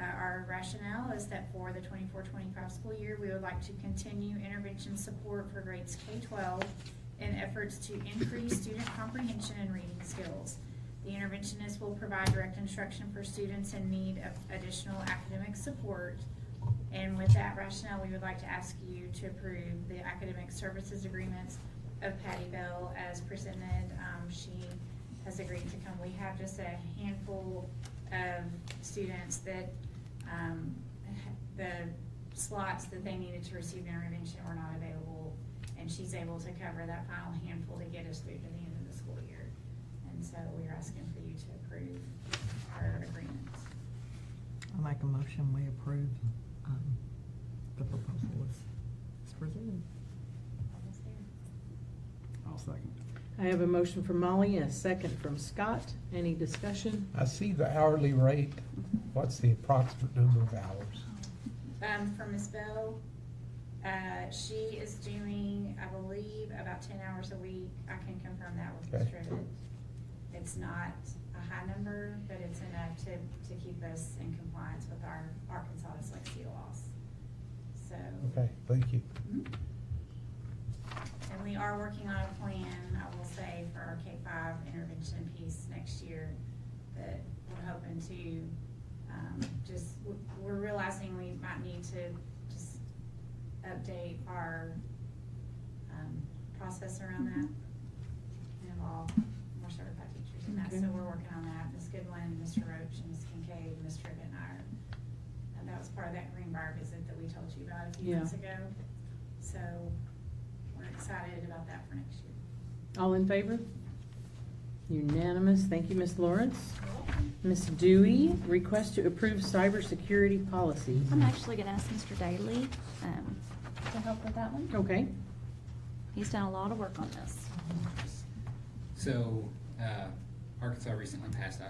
Our rationale is that for the 24-25 school year, we would like to continue intervention support for grades K-12 in efforts to increase student comprehension and reading skills. The interventionist will provide direct instruction for students in need of additional academic support. And with that rationale, we would like to ask you to approve the academic services agreements of Patty Bell as presented. She has agreed to come. We have just a handful of students that the slots that they needed to receive intervention were not available, and she's able to cover that final handful to get us through to the end of the school year. And so we're asking for you to approve our agreements. I'll make a motion, we approve the proposal as presented. I'll second. I have a motion from Molly and a second from Scott. Any discussion? I see the hourly rate. What's the approximate number of hours? For Ms. Bell, she is doing, I believe, about 10 hours a week. I can confirm that with Ms. Okay. Trivet. It's not a high number, but it's enough to keep us in compliance with our Arkansas dyslexia laws. So. Okay, thank you. And we are working on a plan, I will say, for our K-5 intervention piece next year that we're hoping to we're realizing we might need to just update our process around that and involve more certified teachers in that. Okay. So we're working on that. Ms. Goodwin, Mr. Roach, and Ms. Kincaid, Ms. Trivet and I are, and that was part of that Greenbrier visit that we told you about a few months ago. So we're excited about that for next year. All in favor? Unanimous. Thank you, Ms. Lawrence. Ms. Dewey, request to approve cybersecurity policies. I'm actually going to ask Mr. Daly to help with that one. Okay. He's done a lot of work on this. So, Arkansas recently passed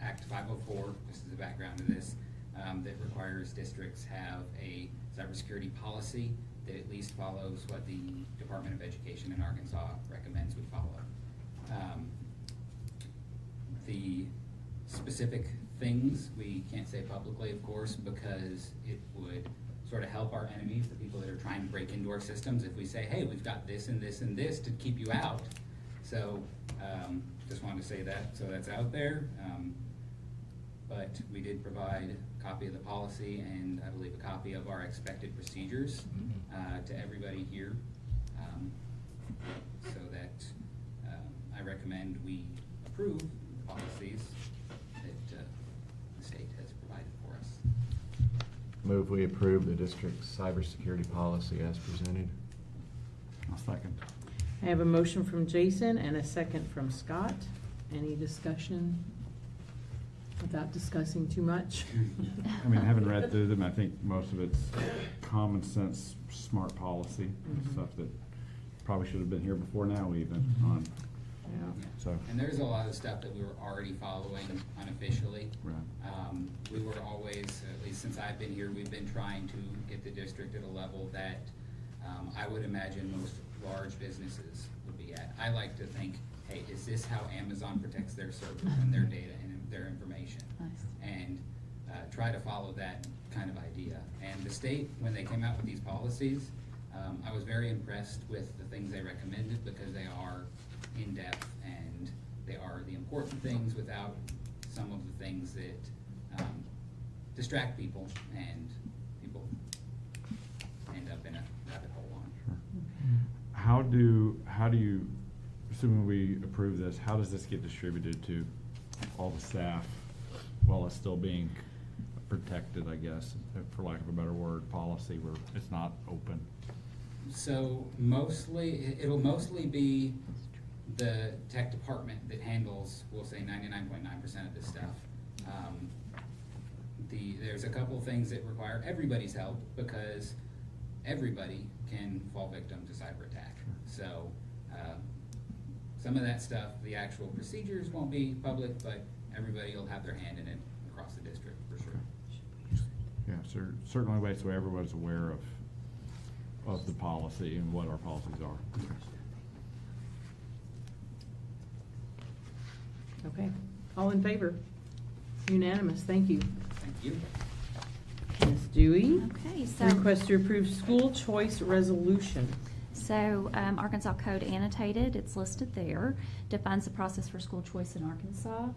Act 504, just as a background to this, that requires districts have a cybersecurity policy that at least follows what the Department of Education in Arkansas recommends we follow. The specific things we can't say publicly, of course, because it would sort of help our enemies, the people that are trying to break into our systems, if we say, hey, we've got this and this and this to keep you out. So just wanted to say that, so that's out there. But we did provide a copy of the policy and I believe a copy of our expected procedures to everybody here, so that I recommend we approve the policies that the state has provided for us. Move we approve the district's cybersecurity policy as presented. I'll second. I have a motion from Jason and a second from Scott. Any discussion? Without discussing too much. I mean, having read through them, I think most of it's common sense, smart policy, stuff that probably should have been here before now even on. Yeah. So. And there's a lot of stuff that we were already following unofficially. Right. We were always, at least since I've been here, we've been trying to get the district at a level that I would imagine most large businesses would be at. I like to think, hey, is this how Amazon protects their servers and their data and their information? Nice. And try to follow that kind of idea. And the state, when they came out with these policies, I was very impressed with the things they recommended because they are in-depth and they are the important things without some of the things that distract people and people end up in a rabbit hole on. Sure. How do you, assuming we approve this, how does this get distributed to all the staff while it's still being protected, I guess, for lack of a better word, policy where it's not open? So it'll mostly be the tech department that handles, we'll say 99.9% of this stuff. There's a couple things that require everybody's help because everybody can fall victim to cyber attack. So some of that stuff, the actual procedures won't be public, but everybody will have their hand in it across the district for sure. Yeah, certainly ways so everyone's aware of the policy and what our policies are. Okay. All in favor? Unanimous. Thank you. Thank you. Ms. Dewey. Okay, so. Request to approve school choice resolution. So Arkansas Code annotated, it's listed there, defines the process for school choice in Arkansas.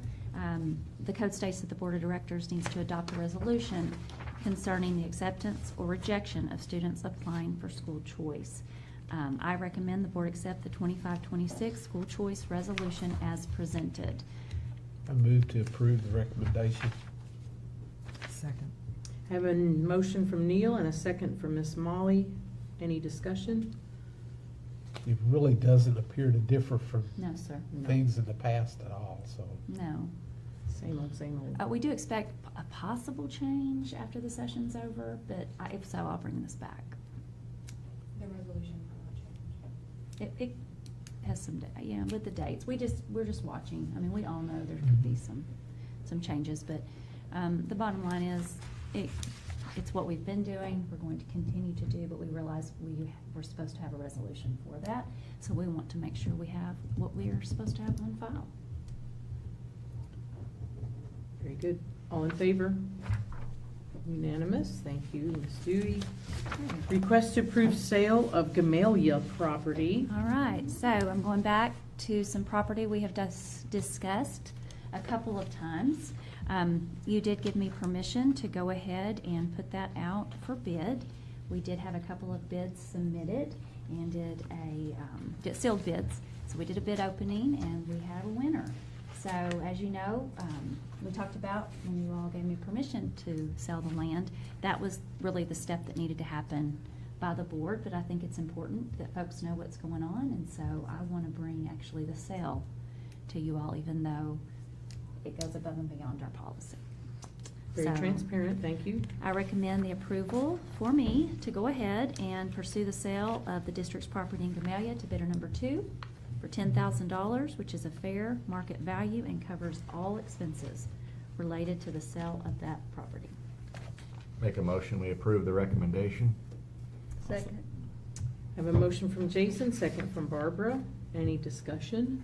The code states that the Board of Directors needs to adopt a resolution concerning the acceptance or rejection of students applying for school choice. I recommend the board accept the 25-26 school choice resolution as presented. I move to approve the recommendation. Second. I have a motion from Neil and a second from Miss Molly. Any discussion? It really doesn't appear to differ from No, sir. No. things in the past at all, so. No. Same old, same old. We do expect a possible change after the session's over, but if so, I'll bring this back. The resolution will change. has some, with the dates, we're just watching. I mean, we all know there could be some changes, but the bottom line is, it's what we've been doing, we're going to continue to do, but we realize we're supposed to have a resolution for that, so we want to make sure we have what we are supposed to have on file. Very good. All in favor? Unanimous. Thank you, Ms. Dewey. Request to approve sale of Gamaliel property. All right, so I'm going back to some property we have discussed a couple of times. You did give me permission to go ahead and put that out for bid. We did have a couple of bids submitted and did sealed bids. So we did a bid opening and we had a winner. So as you know, we talked about when you all gave me permission to sell the land, that was really the step that needed to happen by the board, but I think it's important that folks know what's going on, and so I want to bring actually the sale to you all, even though it goes above and beyond our policy. Very transparent, thank you. I recommend the approval for me to go ahead and pursue the sale of the district's property in Gamaliel to bidder number 2 for $10,000, which is a fair market value and covers all expenses related to the sale of that property. Make a motion, we approve the recommendation. Second. I have a motion from Jason, second from Barbara. Any discussion?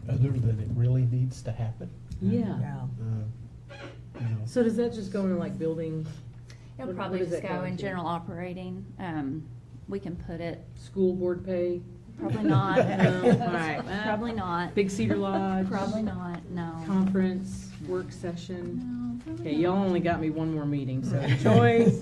Other than it really needs to happen? Yeah. You know. So does that just go into like building? It'll What probably does just that go in into? general operating. We can put it, School board pay? probably not. No, all right. Probably not. Big Cedar Lodge? Probably not, no. Conference, work session? No, probably Okay, y'all not. only got me one more meeting, so enjoy.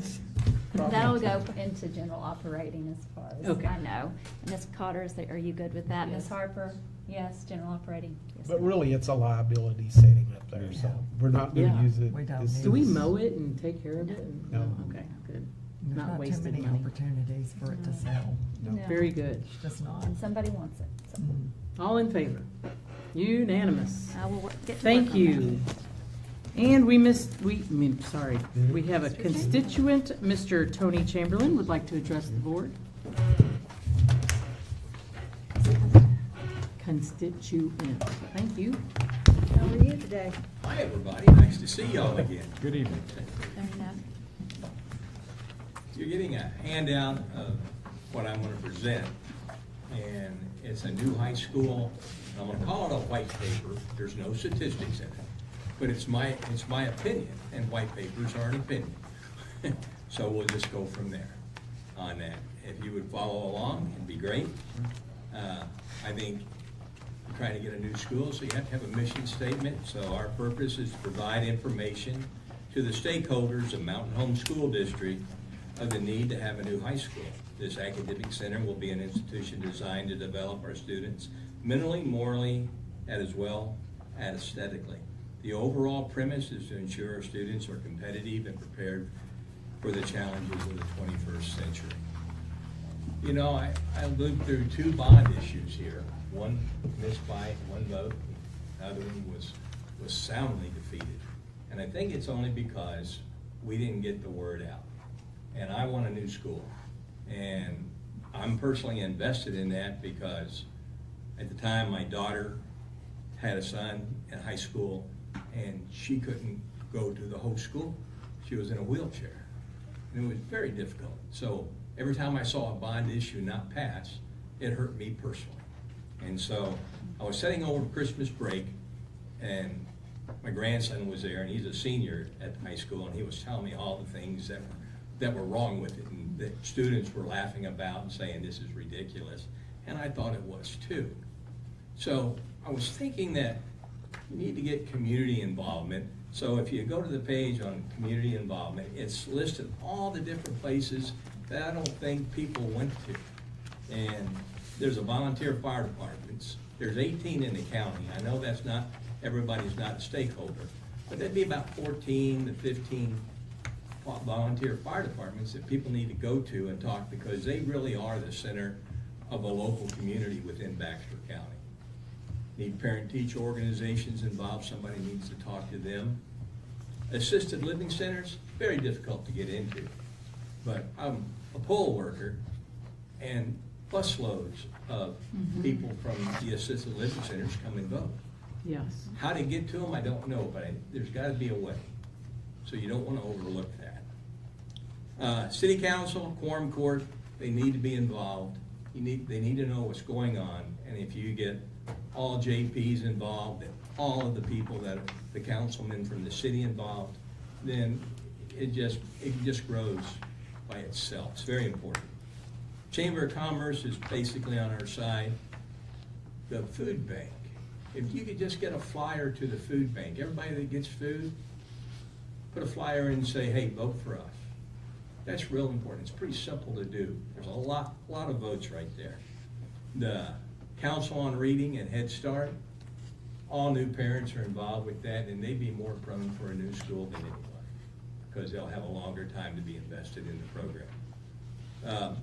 That'll go into general operating as far as Okay. I know. Ms. Cotter, are you good with that? Yes. Ms. Harper? Yes, general operating? Yes, But ma'am. really, it's a liability setting up there, so we're not Yeah. gonna use it. We don't This Do we is- mow it and take care of it? And- No. Okay, good. There's Not not too wasted many money. opportunities for it to No. sell. No. No. Very good. It's just not. And somebody wants it, so All in favor? Unanimous. I will get to work Thank on you. And we have a constituent, Mr. Tony Chamberlain, would like to address the board. Constituent, thank you. How are you today? Hi, everybody. Nice to see y'all again. Good evening. There you go. You're getting a handout of what I'm going to present, and it's a new high school. I'm going to call it a white paper. There's no statistics in it, but it's my opinion, and white papers are an opinion. So we'll just go from there on that. If you would follow along, it'd be great. I think we're trying to get a new school, so you have to have a mission statement. So our purpose is to provide information to the stakeholders of Mountain Home School District of the need to have a new high school. This academic center will be an institution designed to develop our students mentally, morally, and as well as aesthetically. The overall premise is to ensure our students are competitive and prepared for the challenges of the 21st century. You know, I lived through 2 bond issues here. One missed by 1 vote, the other one was soundly defeated. And I think it's only because we didn't get the word out. And I want a new school. And I'm personally invested in that because at the time my daughter had a son in high school and she couldn't go to the whole school. She was in a wheelchair. And it was very difficult. So every time I saw a bond issue not pass, it hurt me personally. And so I was sitting over Christmas break and my grandson was there and he's a senior at the high school and he was telling me all the things that were wrong with it and that students were laughing about and saying this is ridiculous. And I thought it was too. So I was thinking that you need to get community involvement. So if you go to the page on community involvement, it's listed all the different places that I don't think people went to. And there's a volunteer fire departments. There's 18 in the county. I know that's not, everybody's not a stakeholder, but there'd be about 14 to 15 volunteer fire departments that people need to go to and talk because they really are the center of a local community within Baxter County. Need parent-teacher organizations involved, somebody needs to talk to them. Assisted living centers, very difficult to get into. But I'm a poll worker, and busloads of people from the assisted living centers come and vote. Yes. How to get to them, I don't know, but there's got to be a way. So you don't want to overlook that. City council, quorum court, they need to be involved. They need to know what's going on. And if you get all JPs involved, and all of the people that the councilmen from the city involved, then it just grows by itself. It's very important. Chamber of Commerce is basically on our side. The food bank. If you could just get a flyer to the food bank, everybody that gets food, put a flyer in and say, hey, vote for us. That's real important. It's pretty simple to do. There's a lot of votes right there. The Council on Reading and Head Start, all new parents are involved with that, and they'd be more prone for a new school than anyone, because they'll have a longer time to be invested in the program.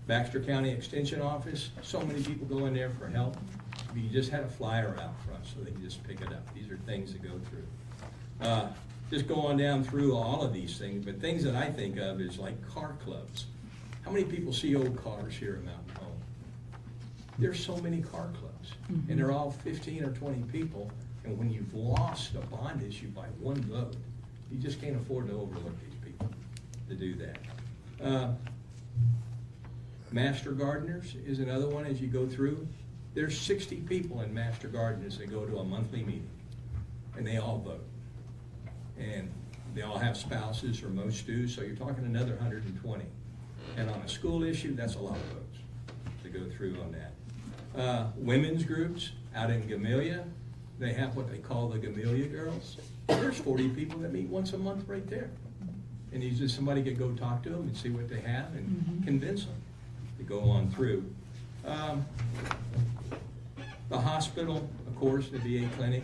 Baxter County Extension Office, so many people go in there for help. If you just had a flyer out front so they can just pick it up. These are things to go through. Just go on down through all of these things, but things that I think of is like car clubs. How many people see old cars here at Mountain Home? There's so many car clubs, and they're all 15 or 20 people, and when you've lost a bond issue by one vote, you just can't afford to overlook these people to do that. Master Gardeners is another one as you go through. There's 60 people in Master Gardeners that go to a monthly meeting, and they all vote. And they all have spouses, or most do, so you're talking another 120. And on a school issue, that's a lot of votes to go through on that. Women's groups out in Gamelia, they have what they call the Gamelia Girls. There's 40 people that meet once a month right there. And you just, somebody could go talk to them and see what they have and convince them to go on through. The hospital, of course, the VA clinic,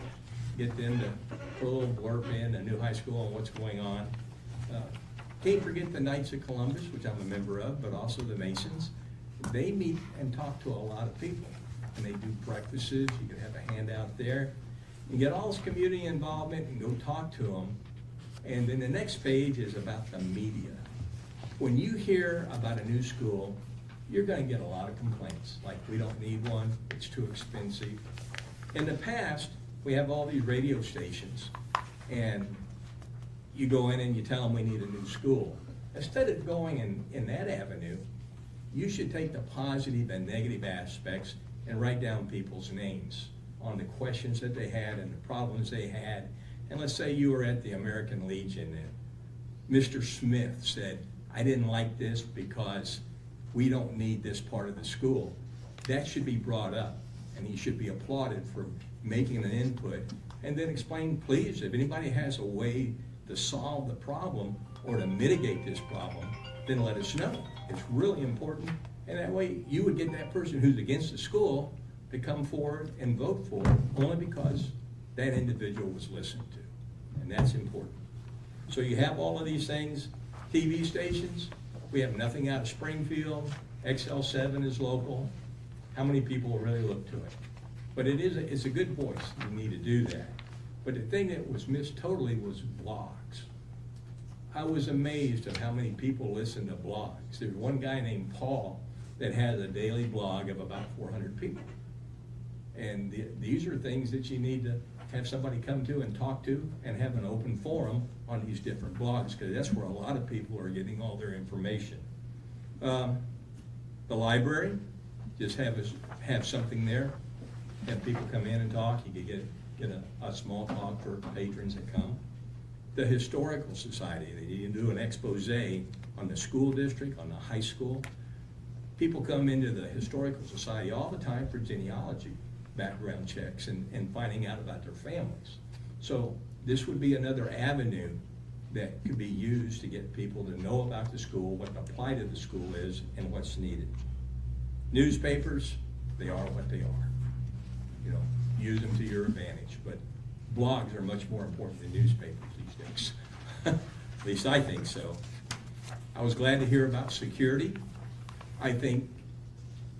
get them to put a little blurb in a new high school and what's going on. Can't forget the Knights of Columbus, which I'm a member of, but also the Masons. They meet and talk to a lot of people, and they do breakfasts. You can have a handout there. You get all this community involvement and go talk to them. And then the next page is about the media. When you hear about a new school, you're going to get a lot of complaints, like we don't need one, it's too expensive. In the past, we have all these radio stations, and you go in and you tell them we need a new school. Instead of going in that avenue, you should take the positive and negative aspects and write down people's names on the questions that they had and the problems they had. And let's say you were at the American Legion and Mr. Smith said, I didn't like this because we don't need this part of the school. That should be brought up, and he should be applauded for making an input, and then explain, please, if anybody has a way to solve the problem or to mitigate this problem, then let us know. It's really important, and that way you would get that person who's against the school to come forward and vote for it, only because that individual was listened to, and that's important. So you have all of these things. TV stations, we have nothing out of Springfield. XL7 is local. How many people really look to it? But it's a good voice. You need to do that. But the thing that was missed totally was blogs. I was amazed at how many people listen to blogs. There's one guy named Paul that has a daily blog of about 400 people. And these are things that you need to have somebody come to and talk to and have an open forum on these different blogs, because that's where a lot of people are getting all their information. The library, just have something there. Have people come in and talk. You could get a small talk for patrons that come. The Historical Society, they need to do an expose on the school district, on the high school. People come into the Historical Society all the time for genealogy, background checks, and finding out about their families. So this would be another avenue that could be used to get people to know about the school, what the plight of the school is, and what's needed. Newspapers, they are what they are. You know, use them to your advantage, but blogs are much more important than newspapers these days. At least I think so. I was glad to hear about security. I think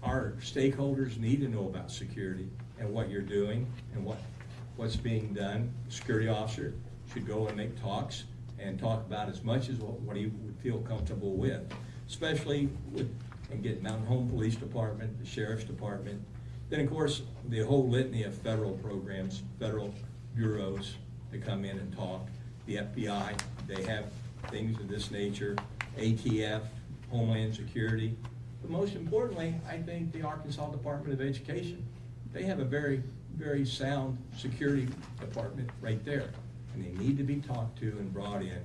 our stakeholders need to know about security and what you're doing and what's being done. The security officer should go and make talks and talk about as much as what he would feel comfortable with, especially with and get Mountain Home Police Department, the Sheriff's Department, then of course the whole litany of federal programs, federal bureaus to come in and talk. The FBI, they have things of this nature, ATF, Homeland Security. But most importantly, I think the Arkansas Department of Education. They have a very, very sound security department right there. And they need to be talked to and brought in.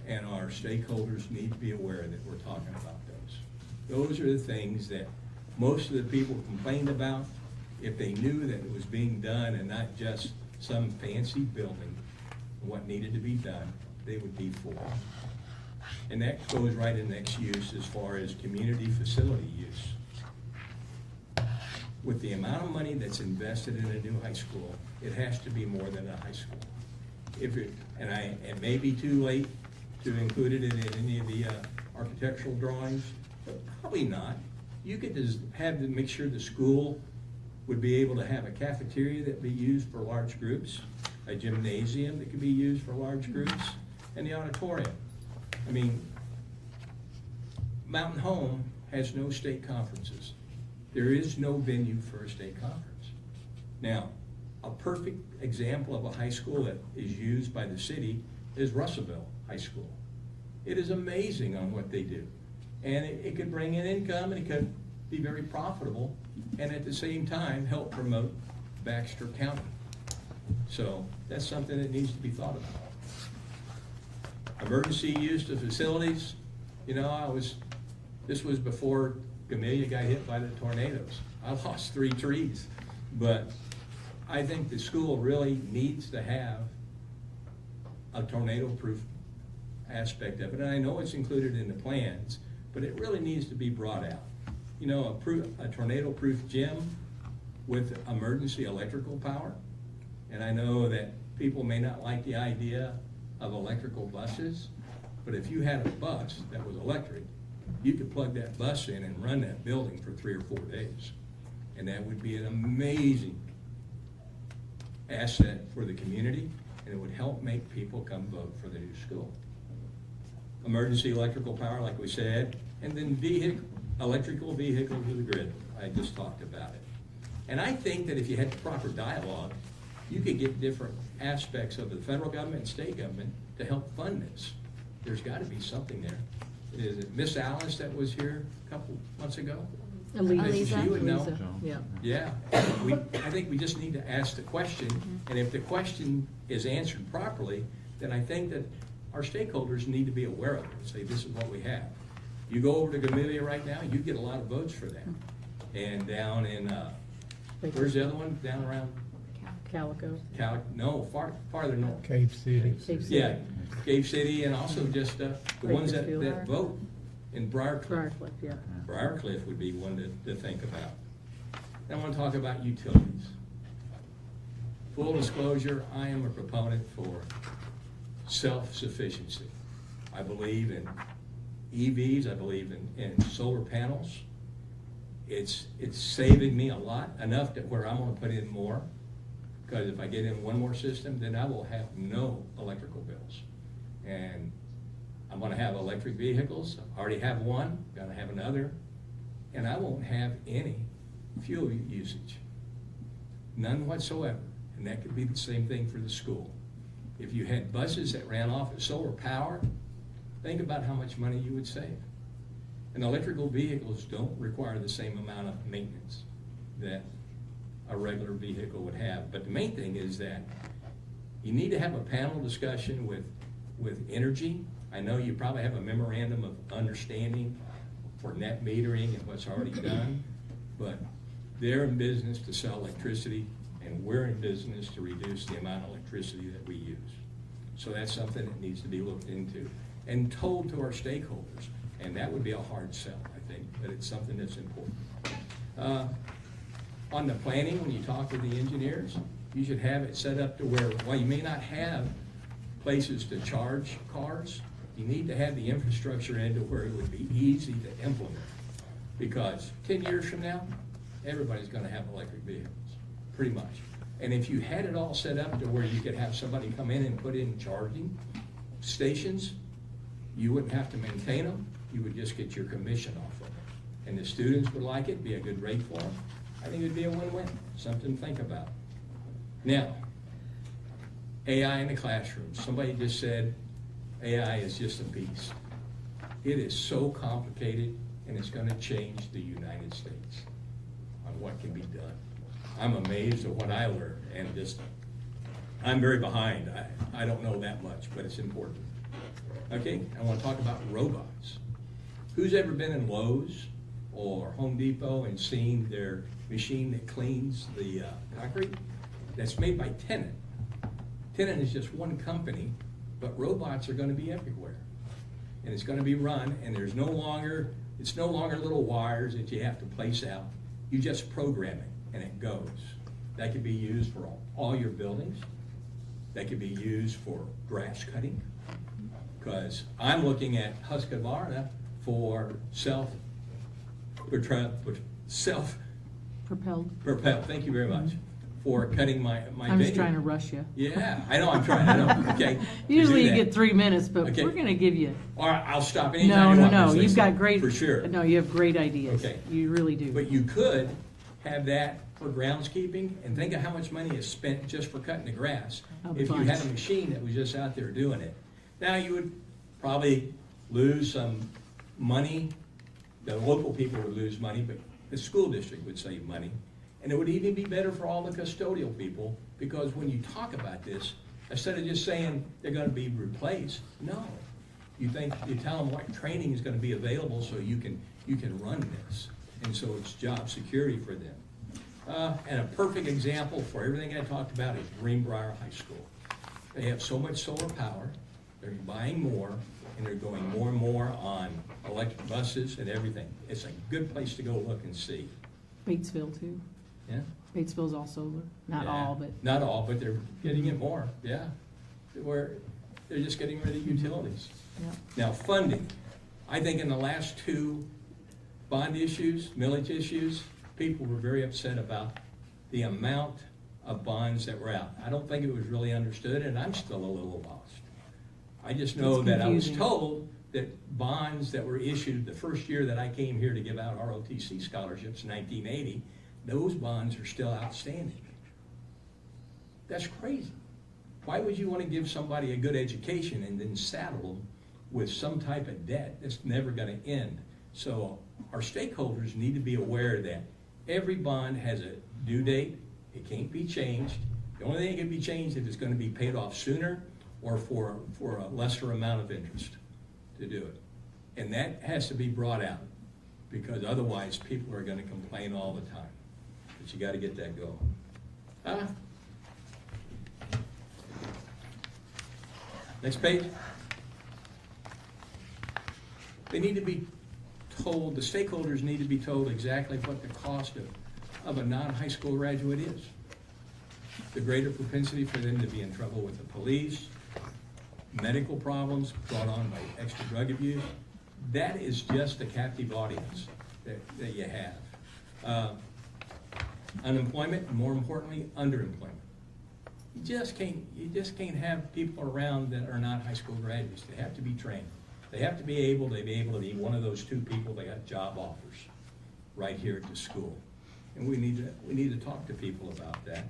And our stakeholders need to be aware that we're talking about those. Those are the things that most of the people complained about. If they knew that it was being done and not just some fancy building, what needed to be done, they would be for it. And that goes right in next use as far as community facility use. With the amount of money that's invested in a new high school, it has to be more than a high school. It may be too late to include it in any of the architectural drawings, but probably not. You could just have to make sure the school would be able to have a cafeteria that be used for large groups, a gymnasium that could be used for large groups, and the auditorium. I mean, Mountain Home has no state conferences. There is no venue for a state conference. Now, a perfect example of a high school that is used by the city is Russellville High School. It is amazing on what they do. And it could bring in income, and it could be very profitable, and at the same time help promote Baxter County. So that's something that needs to be thought about. Emergency use of facilities, you know, this was before Camellia got hit by the tornadoes. I lost 3 trees, but I think the school really needs to have a tornado-proof aspect of it. And I know it's included in the plans, but it really needs to be brought out. You know, a tornado-proof gym with emergency electrical power. And I know that people may not like the idea of electrical buses, but if you had a bus that was electric, you could plug that bus in and run that building for 3 or 4 days. And that would be an amazing asset for the community, and it would help make people come vote for the new school. Emergency electrical power, like we said, and then electrical vehicle to the grid. I just talked about it. And I think that if you had the proper dialogue, you could get different aspects of the federal government and state government to help fund this. There's got to be something there. Is it Miss Alice that was here a couple months ago? Aliza. She would know. Yeah. Yeah. I think we just need to ask the question, and if the question is answered properly, then I think that our stakeholders need to be aware of it and say, this is what we have. You go over to Camellia right now, you get a lot of votes for that. And down in, where's the other one? Down around? Calico. No, farther north. Cave City. Yeah, Cave City, and also just the ones that vote in Briarcliff. Briarcliff, yeah. Briarcliff would be one to think about. I want to talk about utilities. Full disclosure, I am a proponent for self-sufficiency. I believe in EVs, I believe in solar panels. It's saving me a lot, enough that where I'm going to put in more. Because if I get in one more system, then I will have no electrical bills. And I'm going to have electric vehicles. I already have one, going to have another. And I won't have any fuel usage. None whatsoever. And that could be the same thing for the school. If you had buses that ran off of solar power, think about how much money you would save. And electrical vehicles don't require the same amount of maintenance that a regular vehicle would have. But the main thing is that you need to have a panel discussion with energy. I know you probably have a memorandum of understanding for net metering and what's already done, but they're in business to sell electricity, and we're in business to reduce the amount of electricity that we use. So that's something that needs to be looked into and told to our stakeholders. And that would be a hard sell, I think, but it's something that's important. On the planning, when you talk with the engineers, you should have it set up to where, while you may not have places to charge cars, you need to have the infrastructure into where it would be easy to implement. Because 10 years from now, everybody's going to have electric vehicles, pretty much. And if you had it all set up to where you could have somebody come in and put in charging stations, you wouldn't have to maintain them. You would just get your commission off of them. and the students would like it, be a good rate for them, I think it'd be a win-win, something to think about. Now, AI in the classroom. Somebody just said AI is just a beast. It is so complicated, and it's going to change the United States on what can be done. I'm amazed at what I learned, and I'm very behind. I don't know that much, but it's important. Okay, I want to talk about robots. Who's ever been in Lowe's or Home Depot and seen their machine that cleans the concrete? That's made by Tennant. Tennant is just one company, but robots are going to be everywhere. And it's going to be run, and it's no longer little wires that you have to place out. You just program it, and it goes. That could be used for all your buildings. That could be used for grass cutting, because I'm looking at Husqvarna for Propelled. Thank you very much. For cutting my I'm just vineyard. trying to rush you. Yeah, I know, I'm trying, I know, okay. Usually Do you that. get 3 minutes, but Okay. we're gonna give you. All right, I'll stop anytime you want. No, Ms. you've Lisa. got great. For sure. No, you have great ideas. Okay. You really do. But you could have that for groundskeeping, and think of how much money is spent just for cutting the grass. A If you bunch. had a machine that was just out there doing it. Now, you would probably lose some money. The local people would lose money, but the school district would save money. And it would even be better for all the custodial people, because when you talk about this, instead of just saying they're gonna be replaced, no. You tell them what training is gonna be available so you can run this. And so it's job security for them. And a perfect example for everything I talked about is Greenbrier High School. They have so much solar power, they're buying more, and they're going more and more on electric buses and everything. It's a good place to go look and see. Batesville too. Yeah? Batesville's all solar. Not Yeah. all, but. Not all, but they're getting it more, yeah. Where they're just getting rid of utilities. Yep. Now, funding. I think in the last two bond issues, millage issues, people were very upset about the amount of bonds that were out. I don't think it was really understood, and I'm still a little lost. I just know It's that I was confusing. told that bonds that were issued the first year that I came here to give out ROTC scholarships in 1980, those bonds are still outstanding. That's crazy. Why would you want to give somebody a good education and then saddle them with some type of debt that's never going to end? So our stakeholders need to be aware that every bond has a due date. It can't be changed. The only thing that can be changed if it's going to be paid off sooner or for a lesser amount of interest to do it. And that has to be brought out, because otherwise people are going to complain all the time. But you got to get that going. Next page. They need to be told, the stakeholders need to be told exactly what the cost of a non-high school graduate is. The greater propensity for them to be in trouble with the police, medical problems brought on by extra drug abuse. That is just a captive audience that you have. Unemployment, and more importantly, underemployment. You just can't have people around that are not high school graduates. They have to be trained. They have to be able to be one of those two people that got job offers right here at the school. And we need to talk to people about that.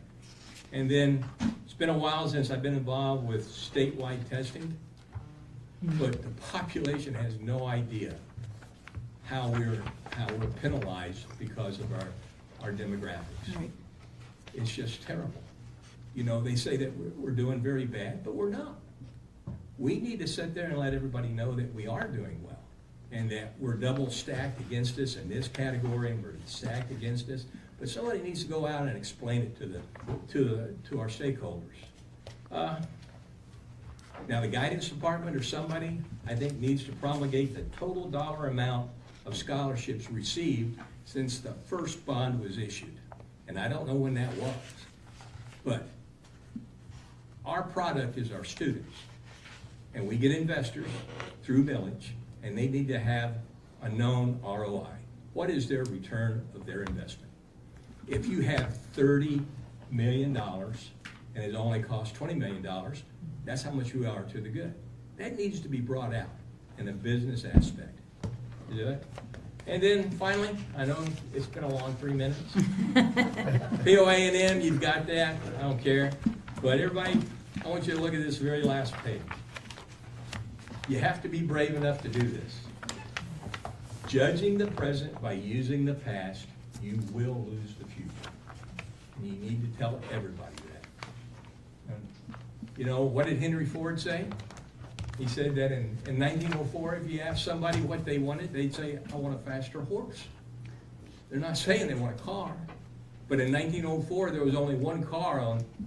And then it's been a while since I've been involved with statewide testing, but the population has no idea how we're penalized because of our demographics. Right. It's just terrible. You know, they say that we're doing very bad, but we're not. We need to sit there and let everybody know that we are doing well, and that we're double stacked against us in this category, and we're stacked against us. But somebody needs to go out and explain it to our stakeholders. Now, the guidance department or somebody, I think, needs to promulgate the total dollar amount of scholarships received since the first bond was issued. And I don't know when that was. But our product is our students. And we get investors through millage, and they need to have a known ROI. What is their return of their investment? If you have $30 million and it only costs $20 million, that's how much you are to the good. That needs to be brought out in a business aspect. You do it? And then finally, I know it's been a long 3 minutes. POA&M, you've got that, I don't care. But everybody, I want you to look at this very last page. You have to be brave enough to do this. Judging the present by using the past, you will lose the future. And you need to tell everybody that. You know, what did Henry Ford say? He said that in 1904, if you asked somebody what they wanted, they'd say, I want a faster horse. They're not saying they want a car. But in 1904, there was only one car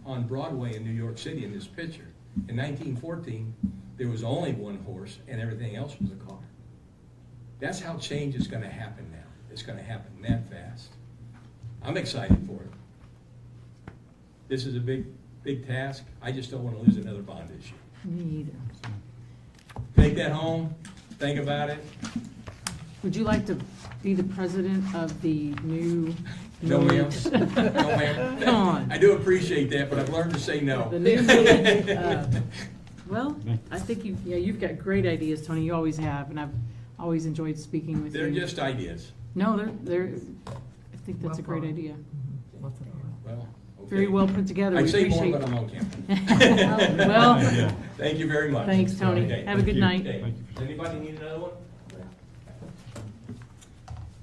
on Broadway in New York City in this picture. In 1914, there was only one horse and everything else was a car. That's how change is going to happen now. It's going to happen that fast. I'm excited for it. This is a big task. I just don't want to lose another bond issue. Me either. Take that home, think about it. Would you like to be the president of the new? No, ma'am. No, ma'am. Come on. I do appreciate that, but I've learned to say no. The new village, well, I think you've got great ideas, Tony. You always have, and I've always enjoyed speaking with you. They're just ideas. No, they're. I think that's a great idea. Well, okay. Very well put together. I'd We say more, appreciate- but I'm on camera. Well, thank you very much. Thanks, Tony. Okay. Have a good night. Okay. Does anybody need another one?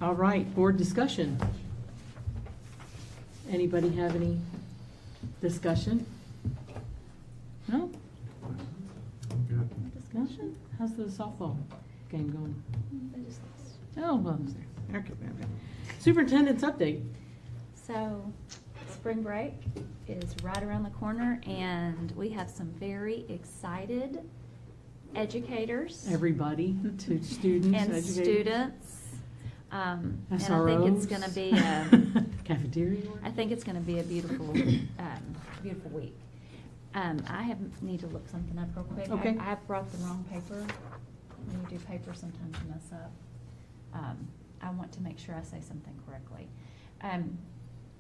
All right, board discussion. Anybody have any discussion? No? Discussion? How's the softball game going? Oh, well, it's there. Okay. Superintendent's update. So, spring break is right around the corner, and we have some very excited educators. Everybody, to students, And educators. students. And I think it's SROs. gonna be, Cafeteria. I think it's gonna be a beautiful, beautiful week. I need to look something up real quick. Okay. I brought the wrong paper. When you do paper, sometimes you mess up. I want to make sure I say something correctly.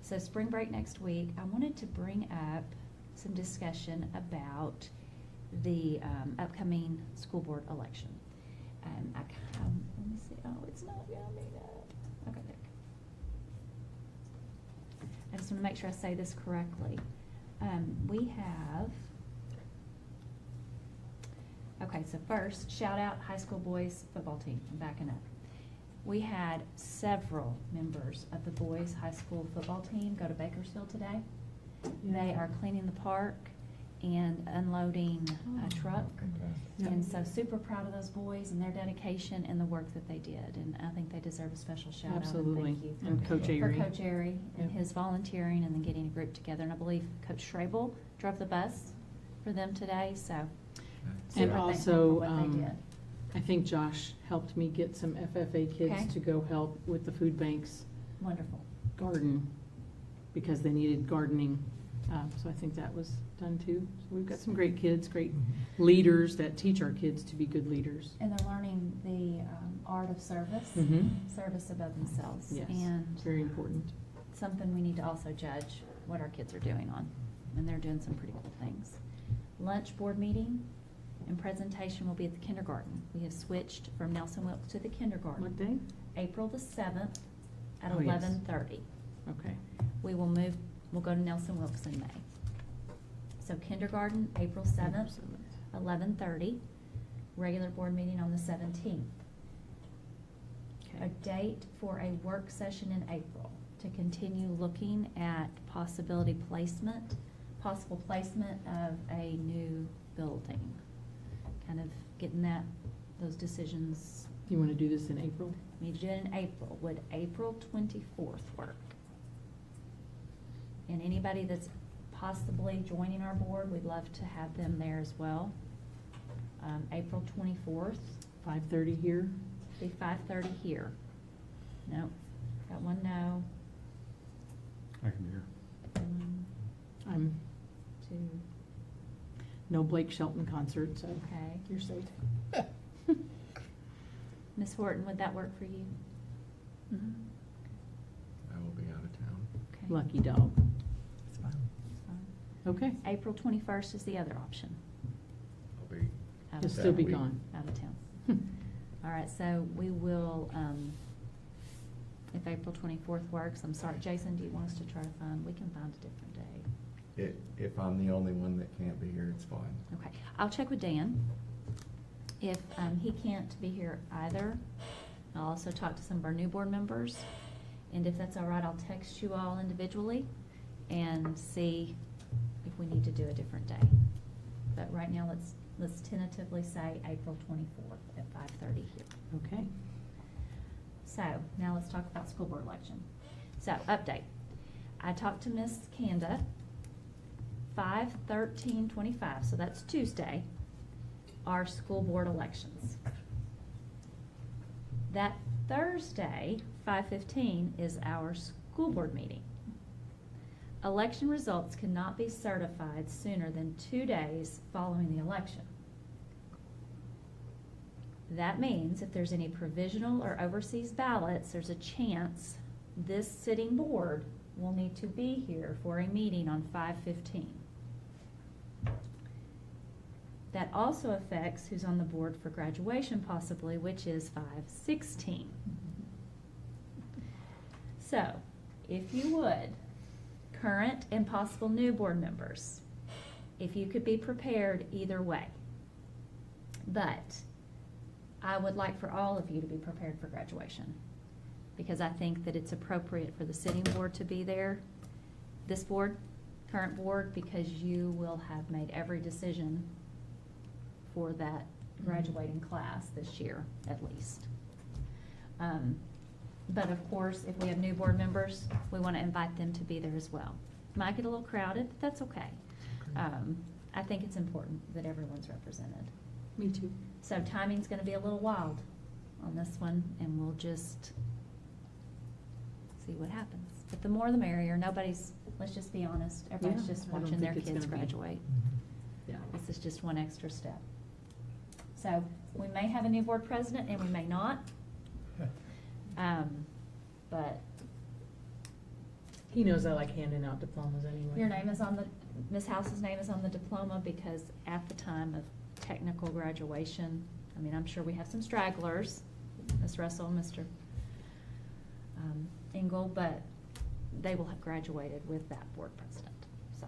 So spring break next week, I wanted to bring up some discussion about the upcoming school board election. Let me see, oh, it's not coming up. Okay, there. I just want to make sure I say this correctly. We have, okay, so first, shout out high school boys football team. I'm backing up. We had several members of the boys high school football team go to Bakersfield today. They are cleaning the park and unloading a truck. And so super proud of those boys and their dedication and the work that they did. And I think they deserve a special shout out. Absolutely. And thank you And Coach Avery. for Coach Airy and Yep. his volunteering and then getting a group together. And I believe Coach Schrabel drove the bus for them today, so. And super thankful also, for what they did. I think Josh helped me get some FFA kids Okay. to go help with the food bank's Wonderful. garden because they needed gardening. So I think that was done too. So we've got some great kids, great leaders that teach our kids to be good leaders. And they're learning the art of service, Mhm. service above themselves. Yes, And very important. something we need to also judge what our kids are doing on. And they're doing some pretty cool things. Lunch board meeting and presentation will be at the kindergarten. We have switched from Nelson Wilkes to the kindergarten. What day? April the 7th at Oh, yes. 11:30. Okay. We will move, we'll go to Nelson Wilkes in May. So kindergarten, April 7th, 11:30. Regular board meeting on the 17th. A date for a work session in April to continue looking at possible placement of a new building. Kind of getting those decisions. You want to do this in April? We need to do it in April. Would April 24th work? And anybody that's possibly joining our board, we'd love to have them there as well. April 24th. 5:30 here? Be 5:30 here. No, got one no. I can be here. I'm Two. no Blake Shelton concert, so Okay. you're safe. Ms. Horton, would that work for you? I will be out of town. Okay. Lucky dog. It's fine. Okay. April 21st is the other option. I'll be. Out You'll of still be week. gone. Out of town. All right, so we will if April 24th works. I'm sorry, Jason, do you want us to try to find, we can find a different day. If I'm the only one that can't be here, it's fine. Okay, I'll check with Dan. If he can't be here either, I'll also talk to some of our new board members. And if that's all right, I'll text you all individually and see if we need to do a different day. But right now, let's tentatively say April 24th at 5:30 here. Okay. So now let's talk about school board election. So update. I talked to Miss Kanda, 5/13/25, so that's Tuesday, our school board elections. That Thursday, 5/15, is our school board meeting. Election results cannot be certified sooner than 2 days following the election. That means if there's any provisional or overseas ballots, there's a chance this sitting board will need to be here for a meeting on 5/15. That also affects who's on the board for graduation possibly, which is 5/16. So, if you would, current and possible new board members, if you could be prepared either way. But I would like for all of you to be prepared for graduation, because I think that it's appropriate for the sitting board to be there, this board, current board, because you will have made every decision for that graduating class this year, at least. But of course, if we have new board members, we want to invite them to be there as well. Might get a little crowded, but that's okay. I think it's important that everyone's represented. Me too. So timing's gonna be a little wild on this one, and we'll just see what happens. But the more the merrier. Let's just be honest, everybody's Yeah, just I don't watching their think it's kids gonna be- graduate. Yeah. This is just one extra step. So, we may have a new board president and we may not. But He knows I like handing out diplomas anyway. your name is on the, Ms. House's name is on the diploma, because at the time of technical graduation, I mean, I'm sure we have some stragglers, Ms. Russell, Mr. Engel, but they will have graduated with that board president, so.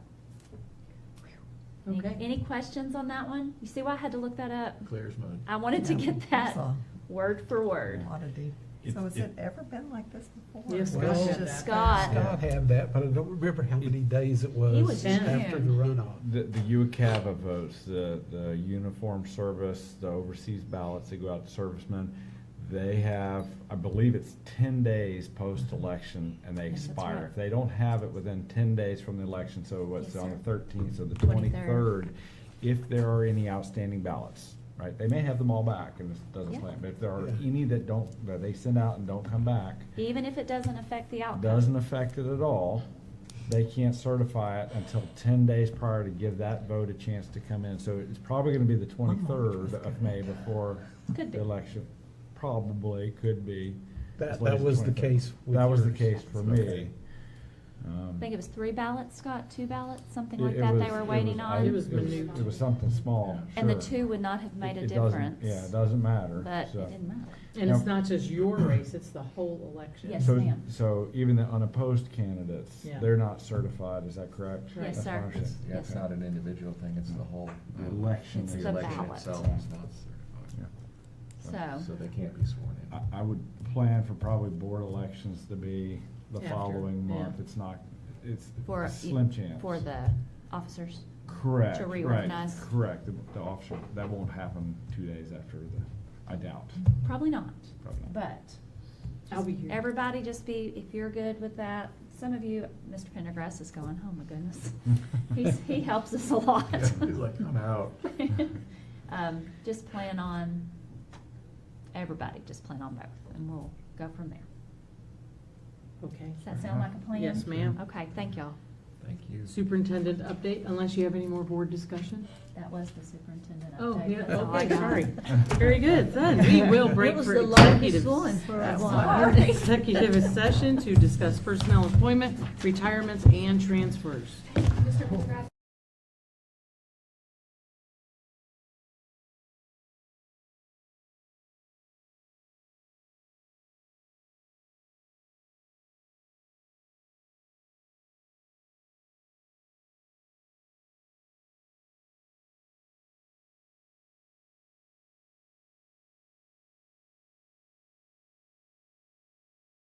Okay. Any questions on that one? You see why I had to look that up? Clear as mud. I wanted to get that That's word for word. Oddity. So has it ever been like this before? Yes, Or is Scott it had just Scott. Scott had that, but I don't remember how many days it He was was in after the June. runoff. The UCAVA votes, the uniform service, the overseas ballots that go out to servicemen, they have, I believe it's 10 days post-election, and they Yes, that's expire. right. If they don't have it within 10 days from the election, so what's Yes, on sir. the 13th, so the 23rd. 23rd, if there are any outstanding ballots, right? They may have them all back, and this doesn't Yeah. plan, but if there are Yeah. any that they send out and don't come back, Even if it doesn't affect the outcome. doesn't affect it at all, they can't certify it until 10 days prior to give that vote a chance to come in. So it's probably gonna be the 23rd of May before Could be. the election. Probably, could be. That as late as was the 23rd. case with That was the yours. case for me. Okay. I think it was 3 ballots, Scott, 2 ballots, something It- like it that they was- were it waiting was- on. It was minute. It was something small, And the sure. 2 would not have made a It doesn't- difference. Yeah, it doesn't matter. But so. it didn't matter. And it's Now- not just your race, it's the whole election. Yes, So- ma'am. So even the unopposed candidates, Yeah. they're not certified, is that correct? Yes, That's sir. my understanding. Yeah, it's Yes, not an individual thing, it's the whole. The election It's is- the election ballot. itself is not certified. So, So they can't be sworn in. I would plan for probably board elections to be the After, following yeah. month. It's not, it's for, a slim chance. for the officers. Correct, to right, reorganize. correct. The officer, that won't happen 2 days after I doubt. Probably not. Probably not. But I'll be here. everybody just be, if you're good with that, some of you, Mr. Pendergrass is going, oh my goodness. He helps us a lot. Yeah, he's like, I'm out. Just plan on, everybody, just plan on both, and we'll go from there. Okay. Does that sound like a plan? Yes, ma'am. Okay, thank y'all. Thank you. Superintendent update, unless you have any more board discussion? That was the superintendent Oh, update. yeah, That's all I okay, got. sorry. Very good, then we will break It was for the longest executive. one for a That's while. fine. Executive session to discuss personnel employment, retirements, and transfers. Mr. McGrath?